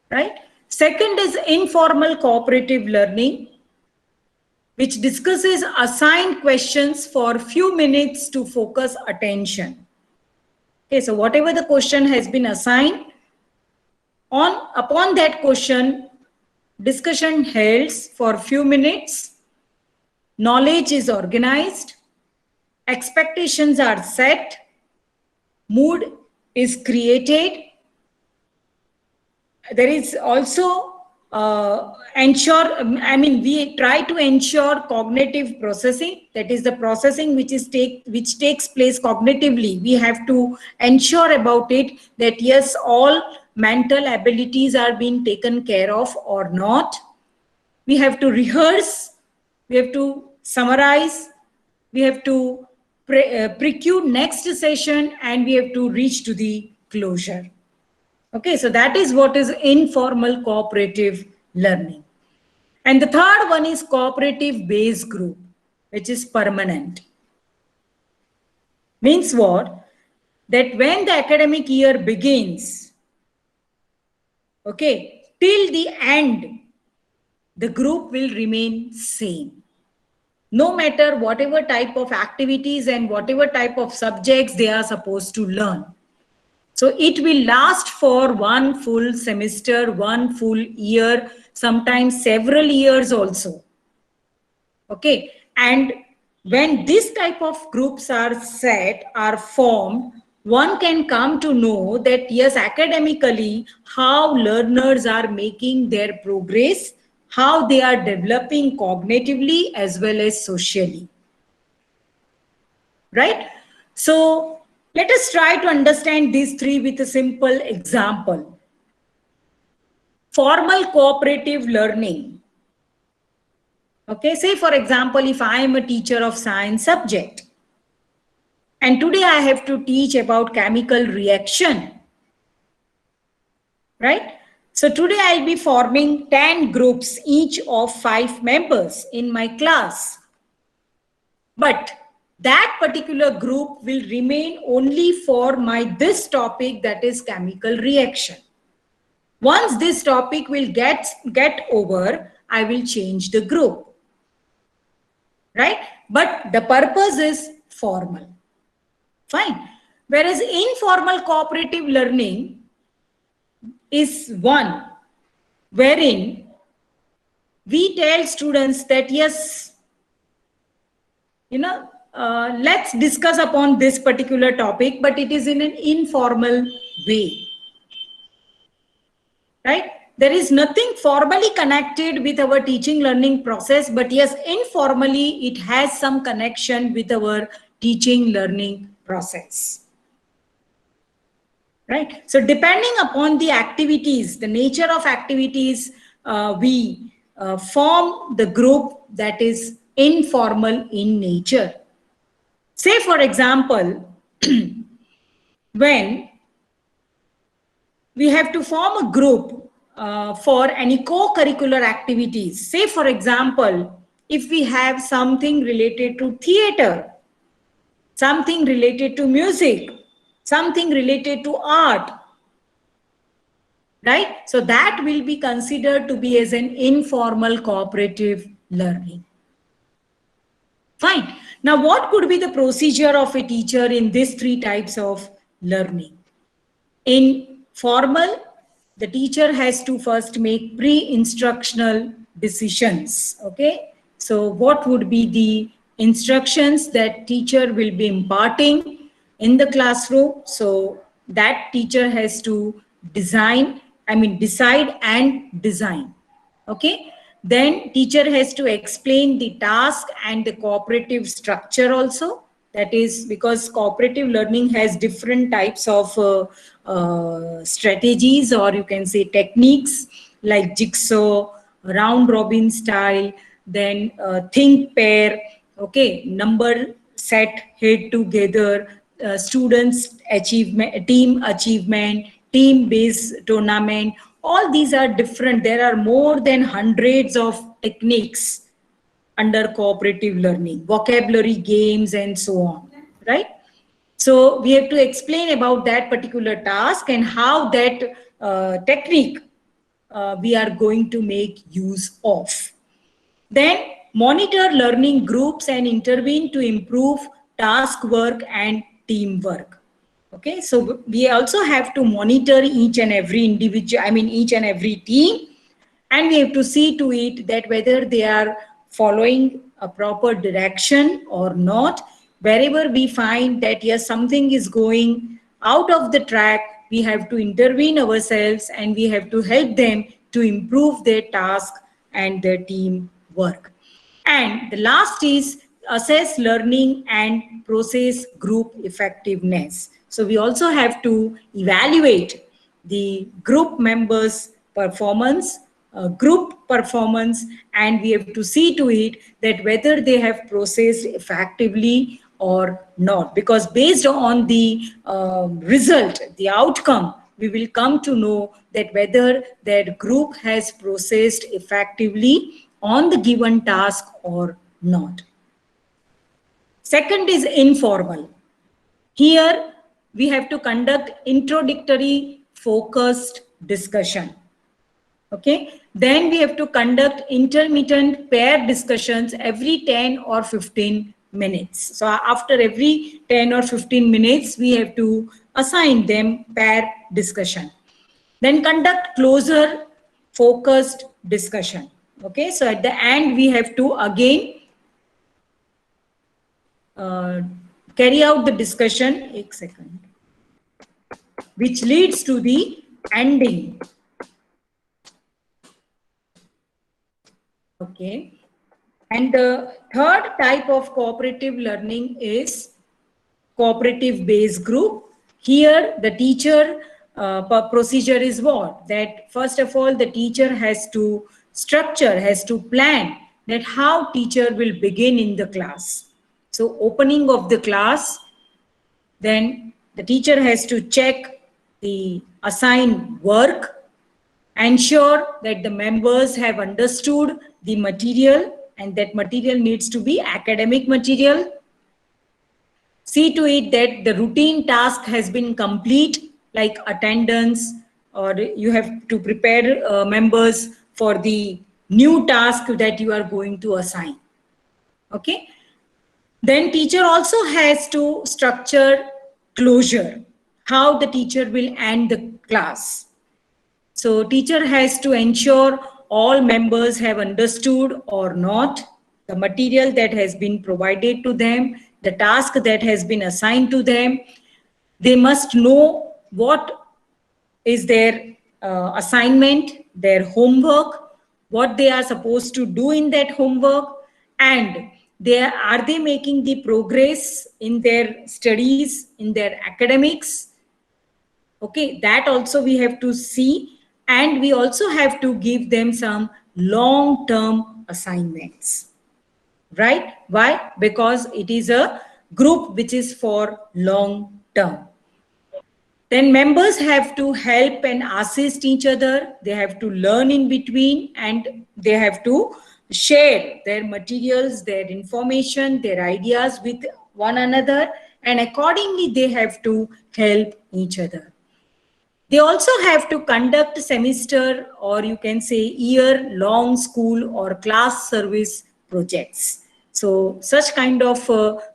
Right? Second is informal cooperative learning, which discusses assigned questions for few minutes to focus attention. Okay, so whatever the question has been assigned, upon that question, discussion held for few minutes, knowledge is organized, expectations are set, mood is created. There is also we try to ensure cognitive processing, that is the processing which takes place cognitively. We have to ensure about it that yes, all mental abilities are being taken care of or not. We have to rehearse, we have to summarize, we have to preclude next session, and we have to reach to the closure. Okay, so that is what is informal cooperative learning. And the third one is cooperative based group, which is permanent. Means what? That when the academic year begins, okay, till the end, the group will remain same. No matter whatever type of activities and whatever type of subjects they are supposed to learn. So it will last for one full semester, one full year, sometimes several years also. Okay. And when this type of groups are formed, one can come to know that yes, academically, how learners are making their progress, how they are developing cognitively as well as socially. Right? So let us try to understand these 3 with a simple example. Formal cooperative learning. Okay, say for example, if I am a teacher of science subject, And today I have to teach about chemical reaction. Right? So today I'll be forming 10 groups, each of 5 members in my class. But that particular group will remain only for this topic, that is chemical reaction. Once this topic will get over, I will change the group. Right? But the purpose is formal. Fine. Whereas informal cooperative learning is one wherein we tell students that yes, let's discuss upon this particular topic, but it is in an informal way. Right? There is nothing formally connected with our teaching learning process, but yes, informally it has some connection with our teaching learning process. Right? So depending upon the activities, the nature of activities, we form the group that is informal in nature. Say for example, when we have to form a group for any co-curricular activities, say for example, if we have something related to theater, something related to music, something related to art, right? So that will be considered to be as an informal cooperative learning. Fine. Now, what could be the procedure of a teacher in these 3 types of learning? In formal, the teacher has to first make pre-instructional decisions. Okay. So what would be the instructions that teacher will be imparting in the classroom? So that teacher has to decide and design. Okay. Then teacher has to explain the task and the cooperative structure also. That is because cooperative learning has different types of strategies, or you can say techniques, like jigsaw, round robin style, then think pair, okay, number set head together, students achievement, team achievement, team based tournament. All these are different. There are more than hundreds of techniques under cooperative learning, vocabulary games and so on, right? So we have to explain about that particular task and how that technique we are going to make use of. Then monitor learning groups and intervene to improve task work and teamwork. Okay, so we also have to monitor each and every individual, each and every team, and we have to see to it that whether they are following a proper direction or not. Wherever we find that yes, something is going out of the track, we have to intervene ourselves and we have to help them to improve their task and their team work. And the last is assess learning and process group effectiveness. So we also have to evaluate the group members' performance, group performance, and we have to see to it that whether they have processed effectively or not. Because based on the result, the outcome, we will come to know that whether that group has processed effectively on the given task or not. Second is informal. Here, we have to conduct introductory focused discussion. Okay. Then we have to conduct intermittent pair discussions every 10 or 15 minutes. So after every 10 or 15 minutes, we have to assign them pair discussion. Then conduct closer focused discussion. Okay. So at the end, we have to again carry out the discussion, which leads to the ending. Okay. And the third type of cooperative learning is cooperative based group. Here, the teacher procedure is what? That first of all, the teacher has to structure, has to plan that how teacher will begin in the class. So opening of the class, Then the teacher has to check the assigned work, ensure that the members have understood the material, and that material needs to be academic material. See to it that the routine task has been complete, like attendance, or you have to prepare members for the new task that you are going to assign. Okay. Then teacher also has to structure closure, how the teacher will end the class. So teacher has to ensure all members have understood or not the material that has been provided to them, the task that has been assigned to them. They must know what is their assignment, their homework, what they are supposed to do in that homework, and are they making the progress in their studies, in their academics. Okay, that also we have to see, and we also have to give them some long-term assignments, right? Why? Because it is a group which is for long term. Then members have to help and assist each other. They have to learn in between, and they have to share their materials, their information, their ideas with one another, and accordingly they have to help each other. They also have to conduct semester, or you can say year-long school or class service projects. So such kind of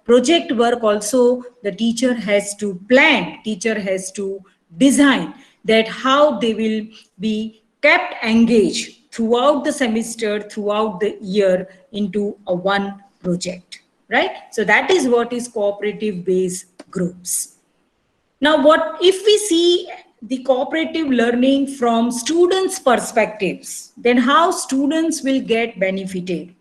project work also the teacher has to plan, teacher has to design that how they will be kept engaged throughout the semester, throughout the year into a one project, right? So that is what is cooperative based groups. Now, what if we see the cooperative learning from students' perspectives, then how students will get benefited?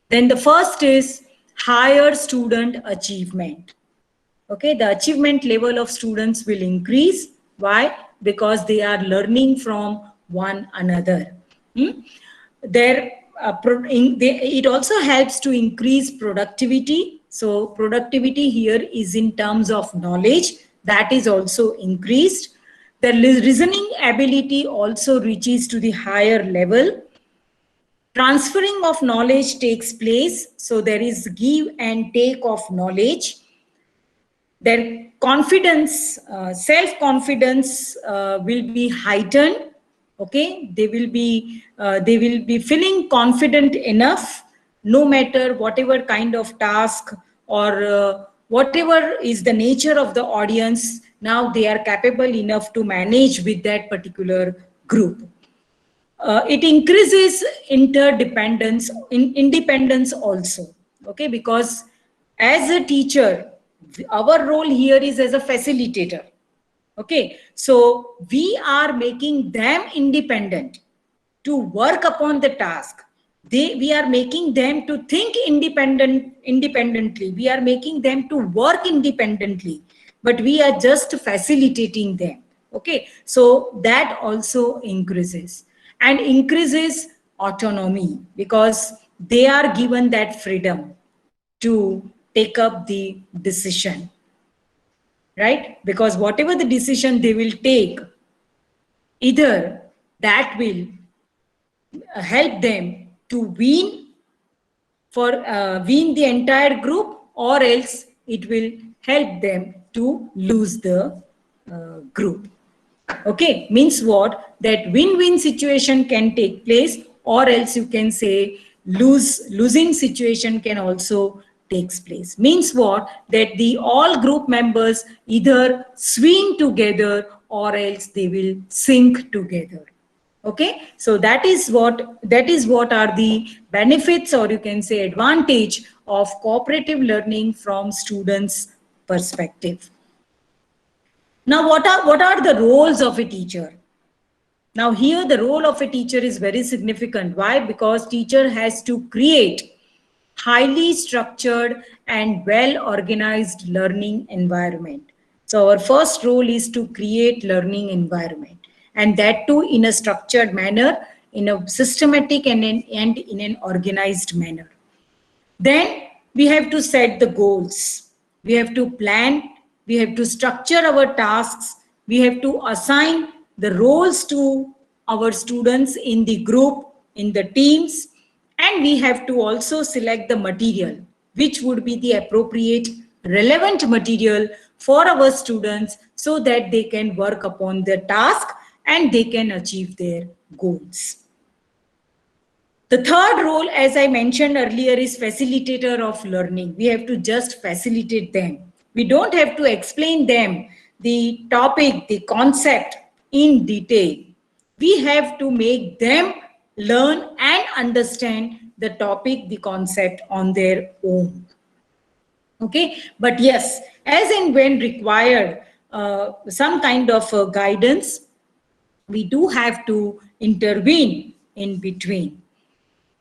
Then the first is higher student achievement. Okay, the achievement level of students will increase. Why? Because they are learning from one another. It also helps to increase productivity. So productivity here is in terms of knowledge, that is also increased. The reasoning ability also reaches to the higher level. Transferring of knowledge takes place. So there is give and take of knowledge. Their confidence, self-confidence will be heightened. Okay, they will be feeling confident enough, no matter whatever kind of task or whatever is the nature of the audience. Now they are capable enough to manage with that particular group. It increases independence also. Okay, because as a teacher, our role here is as a facilitator. Okay, so we are making them independent to work upon the task. We are making them to think independently. We are making them to work independently, but we are just facilitating them. Okay, so that also increases autonomy, because they are given that freedom to take up the decision, right? Because whatever the decision they will take, either that will help them to win the entire group, or else it will help them to lose the group. Okay, means what? That win-win situation can take place, or else you can say losing situation can also takes place. Means what? That the all group members either swing together or else they will sink together. Okay, so that is what are the benefits, or you can say advantage of cooperative learning from students' perspective. Now, what are the roles of a teacher? Now here the role of a teacher is very significant. Why? Because teacher has to create highly structured and well-organized learning environment. So our first role is to create learning environment, and that too in a structured manner, in a systematic and in an organized manner. Then we have to set the goals. We have to plan we have to structure our tasks, we have to assign the roles to our students in the group, in the teams, and we have to also select the material, which would be the appropriate relevant material for our students so that they can work upon their task and they can achieve their goals. The third role, as I mentioned earlier, is facilitator of learning. We have to just facilitate them. We don't have to explain them the topic, the concept in detail. We have to make them learn and understand the topic, the concept on their own. Okay, but yes, as and when required, some kind of guidance, we do have to intervene in between.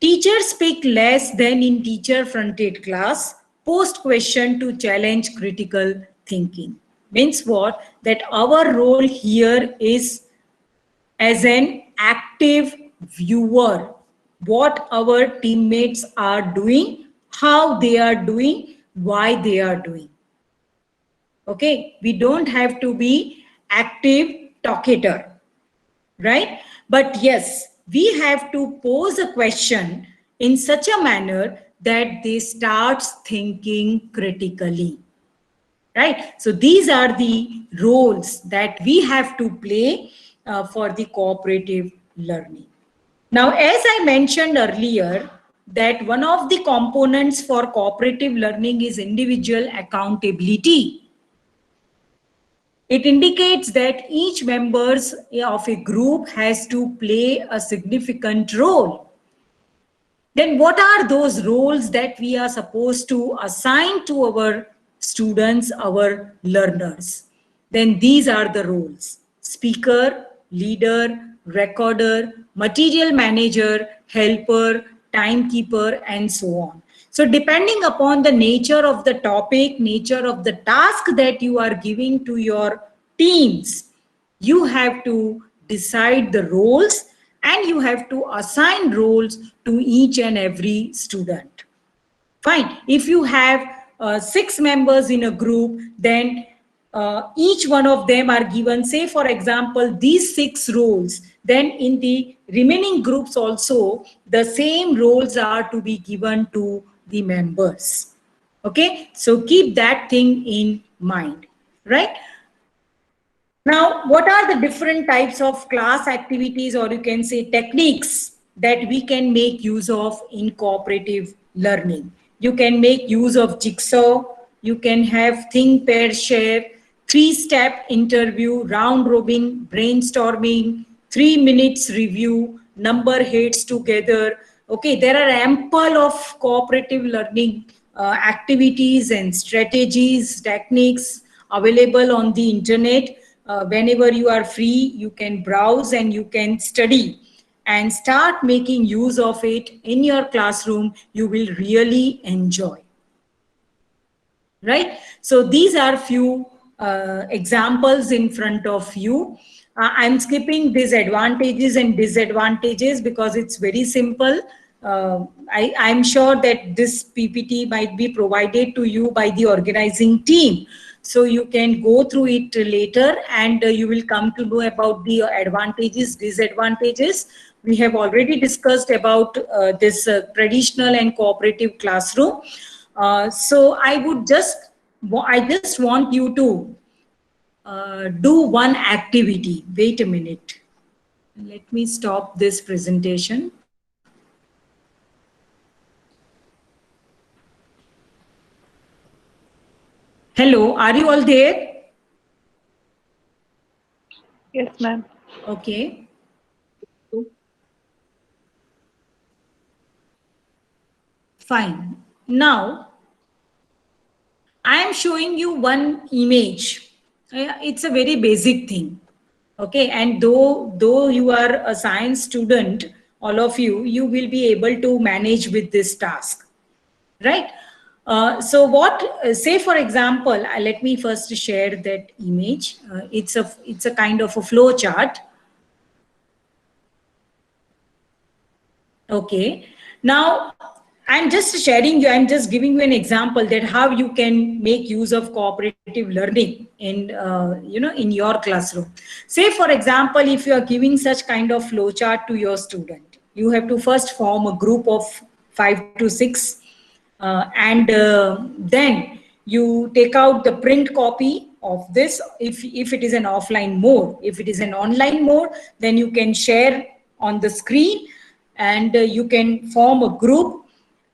Teachers speak less than in teacher-fronted class, post question to challenge critical thinking. Means what? That our role here is as an active viewer, what our teammates are doing, how they are doing, why they are doing. Okay, we don't have to be active talkator, right? But yes, we have to pose a question in such a manner that they start thinking critically, right? So these are the roles that we have to play for the cooperative learning. Now, as I mentioned earlier, that one of the components for cooperative learning is individual accountability. It indicates that each member of a group has to play a significant role. Then what are those roles that we are supposed to assign to our students, our learners? Then these are the roles: speaker, leader, recorder, material manager, helper, timekeeper, and so on. So depending upon the nature of the topic, nature of the task that you are giving to your teams, you have to decide the roles and you have to assign roles to each and every student. Fine. If you have 6 members in a group, then each one of them are given, say for example, these 6 roles. Then in the remaining groups also, the same roles are to be given to the members. Okay, so keep that thing in mind, right? Now, what are the different types of class activities, or you can say techniques, that we can make use of in cooperative learning? You can make use of jigsaw, you can have think, pair, share, 3-step interview, round robin, brainstorming, 3 minutes review, number heads together. Okay, there are ample of cooperative learning activities and strategies, techniques available on the internet. Whenever you are free, you can browse and you can study and start making use of it in your classroom. You will really enjoy. Right? So these are few examples in front of you. I'm skipping these advantages and disadvantages because it's very simple. I'm sure that this PPT might be provided to you by the organizing team. So you can go through it later and you will come to know about the advantages, disadvantages. We have already discussed about this traditional and cooperative classroom. So I just want you to do one activity. Wait a minute. Let me stop this presentation. Hello, are you all there? Yes, ma'am. Okay. Fine. Now, I am showing you one image. It's a very basic thing. Okay, and though you are a science student, all of you, you will be able to manage with this task, right? So what, say for example, let me first share that image. It's a kind of a flow chart. Okay, now I'm just sharing you, I'm just giving you an example that how you can make use of cooperative learning in, in your classroom. Say, for example, if you are giving such kind of flowchart to your student, you have to first form a group of 5 to 6, and then you take out the print copy of this if it is an offline mode. If it is an online mode, then you can share on the screen, and you can form a group,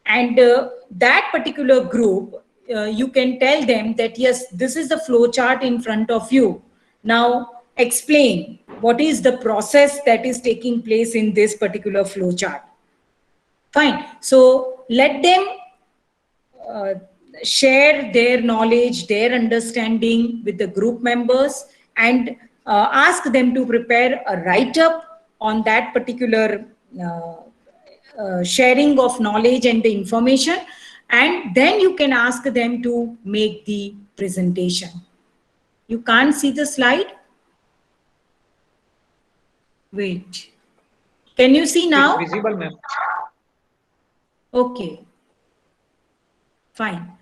and that particular group, you can tell them that yes, this is the flow chart in front of you. Now explain what is the process that is taking place in this particular flow chart. Fine. So let them share their knowledge, their understanding with the group members, and ask them to prepare a write-up on that particular sharing of knowledge and the information, and then you can ask them to make the presentation. You can't see the slide? Wait. Can you see now? It's visible, ma'am. Okay. Fine.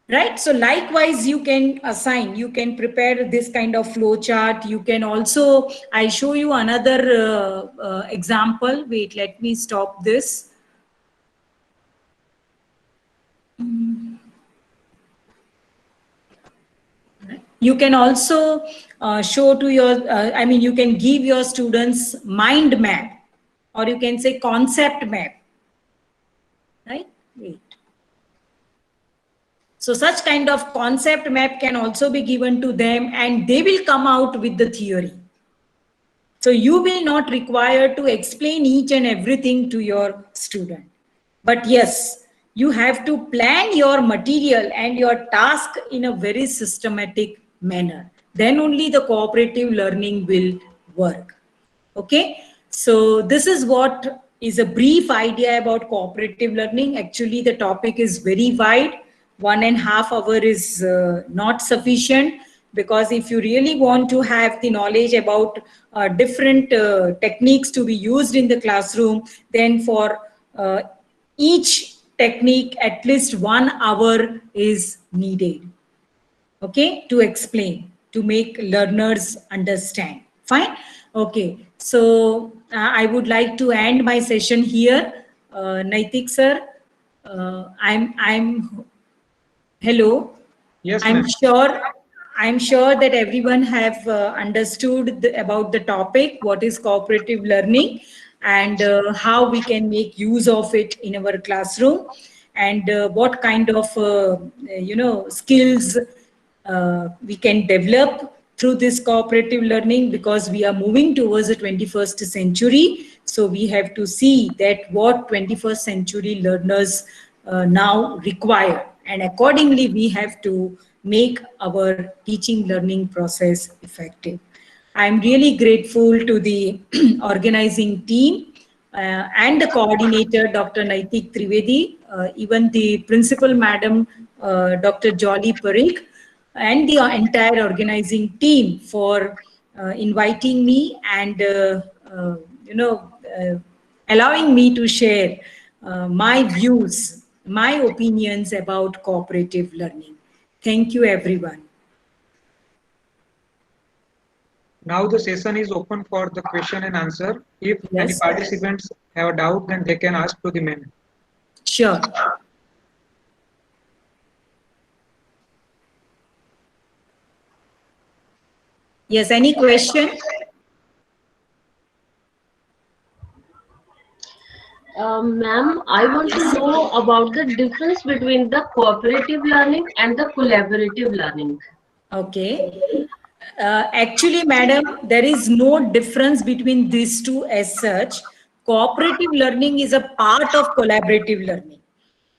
Right. So likewise, you can assign, you can prepare this kind of flow chart. You can also, I'll show you another example. Wait, let me stop this. You can also show to your, you can give your students mind map, or you can say concept map. Right. Wait. So such kind of concept map can also be given to them, and they will come out with the theory. So you will not require to explain each and everything to your student. But yes, you have to plan your material and your task in a very systematic manner. Then only the cooperative learning will work. Okay. So this is what is a brief idea about cooperative learning. Actually, the topic is very wide. 1.5 hours is not sufficient, because if you really want to have the knowledge about different techniques to be used in the classroom, then for each technique at least 1 hour is needed, okay, to explain, to make learners understand. Fine. Okay, so I would like to end my session here. Naitik sir, hello. Yes, I'm ma'am. sure that everyone have understood about the topic, what is cooperative learning, and how we can make use of it in our classroom, and what kind of skills we can develop through this cooperative learning, because we are moving towards the 21st century. So we have to see that what 21st century learners now require, and accordingly we have to make our teaching learning process effective. I'm really grateful to the organizing team and the coordinator, Dr. Naitik Trivedi, even the principal madam, Dr. Jolly Parikh, and the entire organizing team for inviting me and allowing me to share my views, my opinions about cooperative learning. Thank you, everyone. Now the session is open for the question and answer. If any Yes. participants have a doubt, then they can ask to the ma'am. Sure. Yes, any question? Ma'am, I want to know about the difference between the cooperative learning and the collaborative learning. Okay. Actually, madam, there is no difference between these two as such. Cooperative learning is a part of collaborative learning.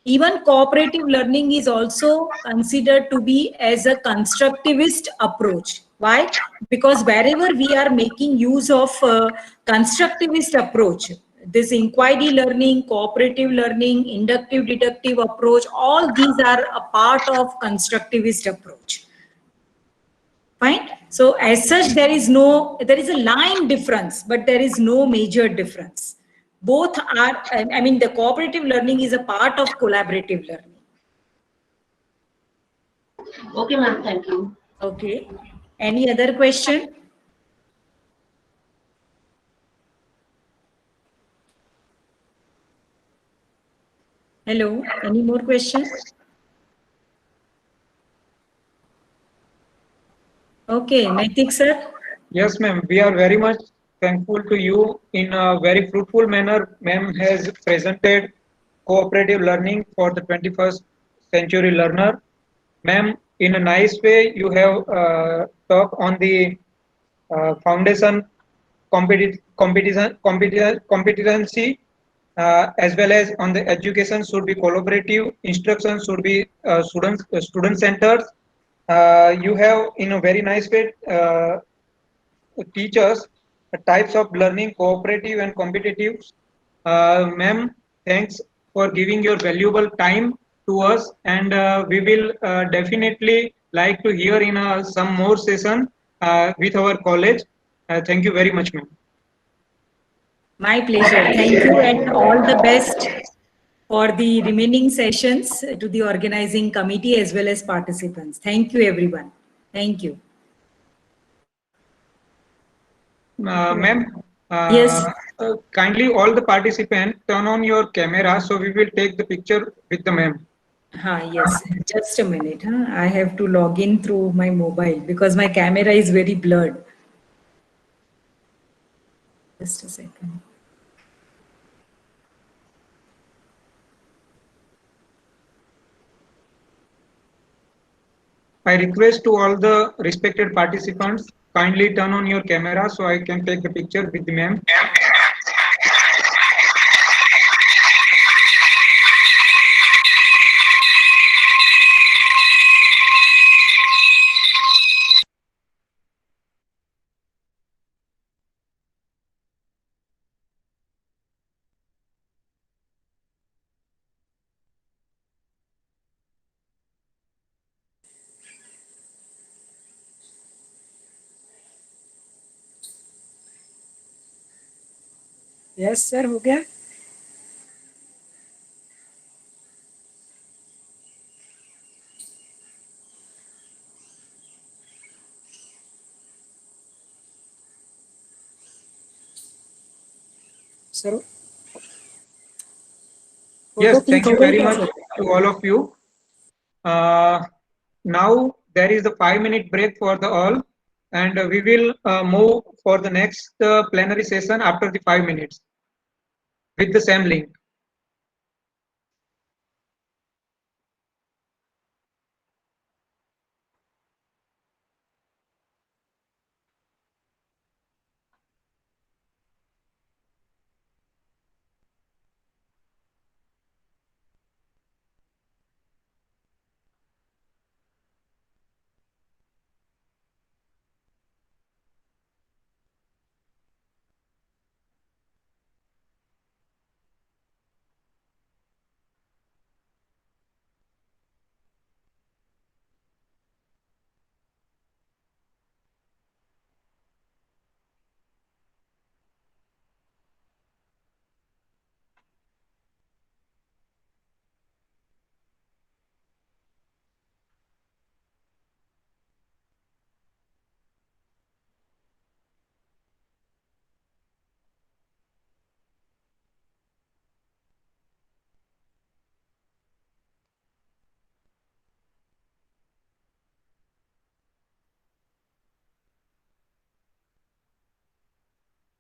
Even cooperative learning is also considered to be as a constructivist approach. Why? Because wherever we are making use of constructivist approach, this inquiry learning, cooperative learning, inductive deductive approach, all these are a part of constructivist approach. Fine. So as such, there is a line difference, but there is no major difference. Both are, I mean, the cooperative learning is a part of collaborative learning. Okay, ma'am. Thank you. Okay. Any other question? Hello, any more questions? Okay, Naitik sir. Yes, ma'am. We are very much thankful to you. In a very fruitful manner, ma'am has presented cooperative learning for the 21st century learner. Ma'am, in a nice way, you have talked on the foundation competency, as well as on the education should be collaborative, instruction should be student centered. You have in a very nice way teach us the types of learning, cooperative and competitive. Ma'am, thanks for giving your valuable time to us, and we will definitely like to hear in some more session with our college. Thank you very much, ma'am. My pleasure. Thank you and all the best for the remaining sessions to the organizing committee as well as participants. Thank you, everyone. Thank you. Ma'am, Yes. kindly all the participants turn on your camera so we will take the picture with the ma'am. Yes. Just a minute. I have to log in through my mobile because my camera is very blurred. Just a second. I request to all the respected participants, kindly turn on your camera so I can take the picture with the ma'am. Yes sir हो गया sir Yes, thank you very much to all of you. Now there is a 5-minute break for the all, and we will move for the next plenary session after the 5 minutes with the same link.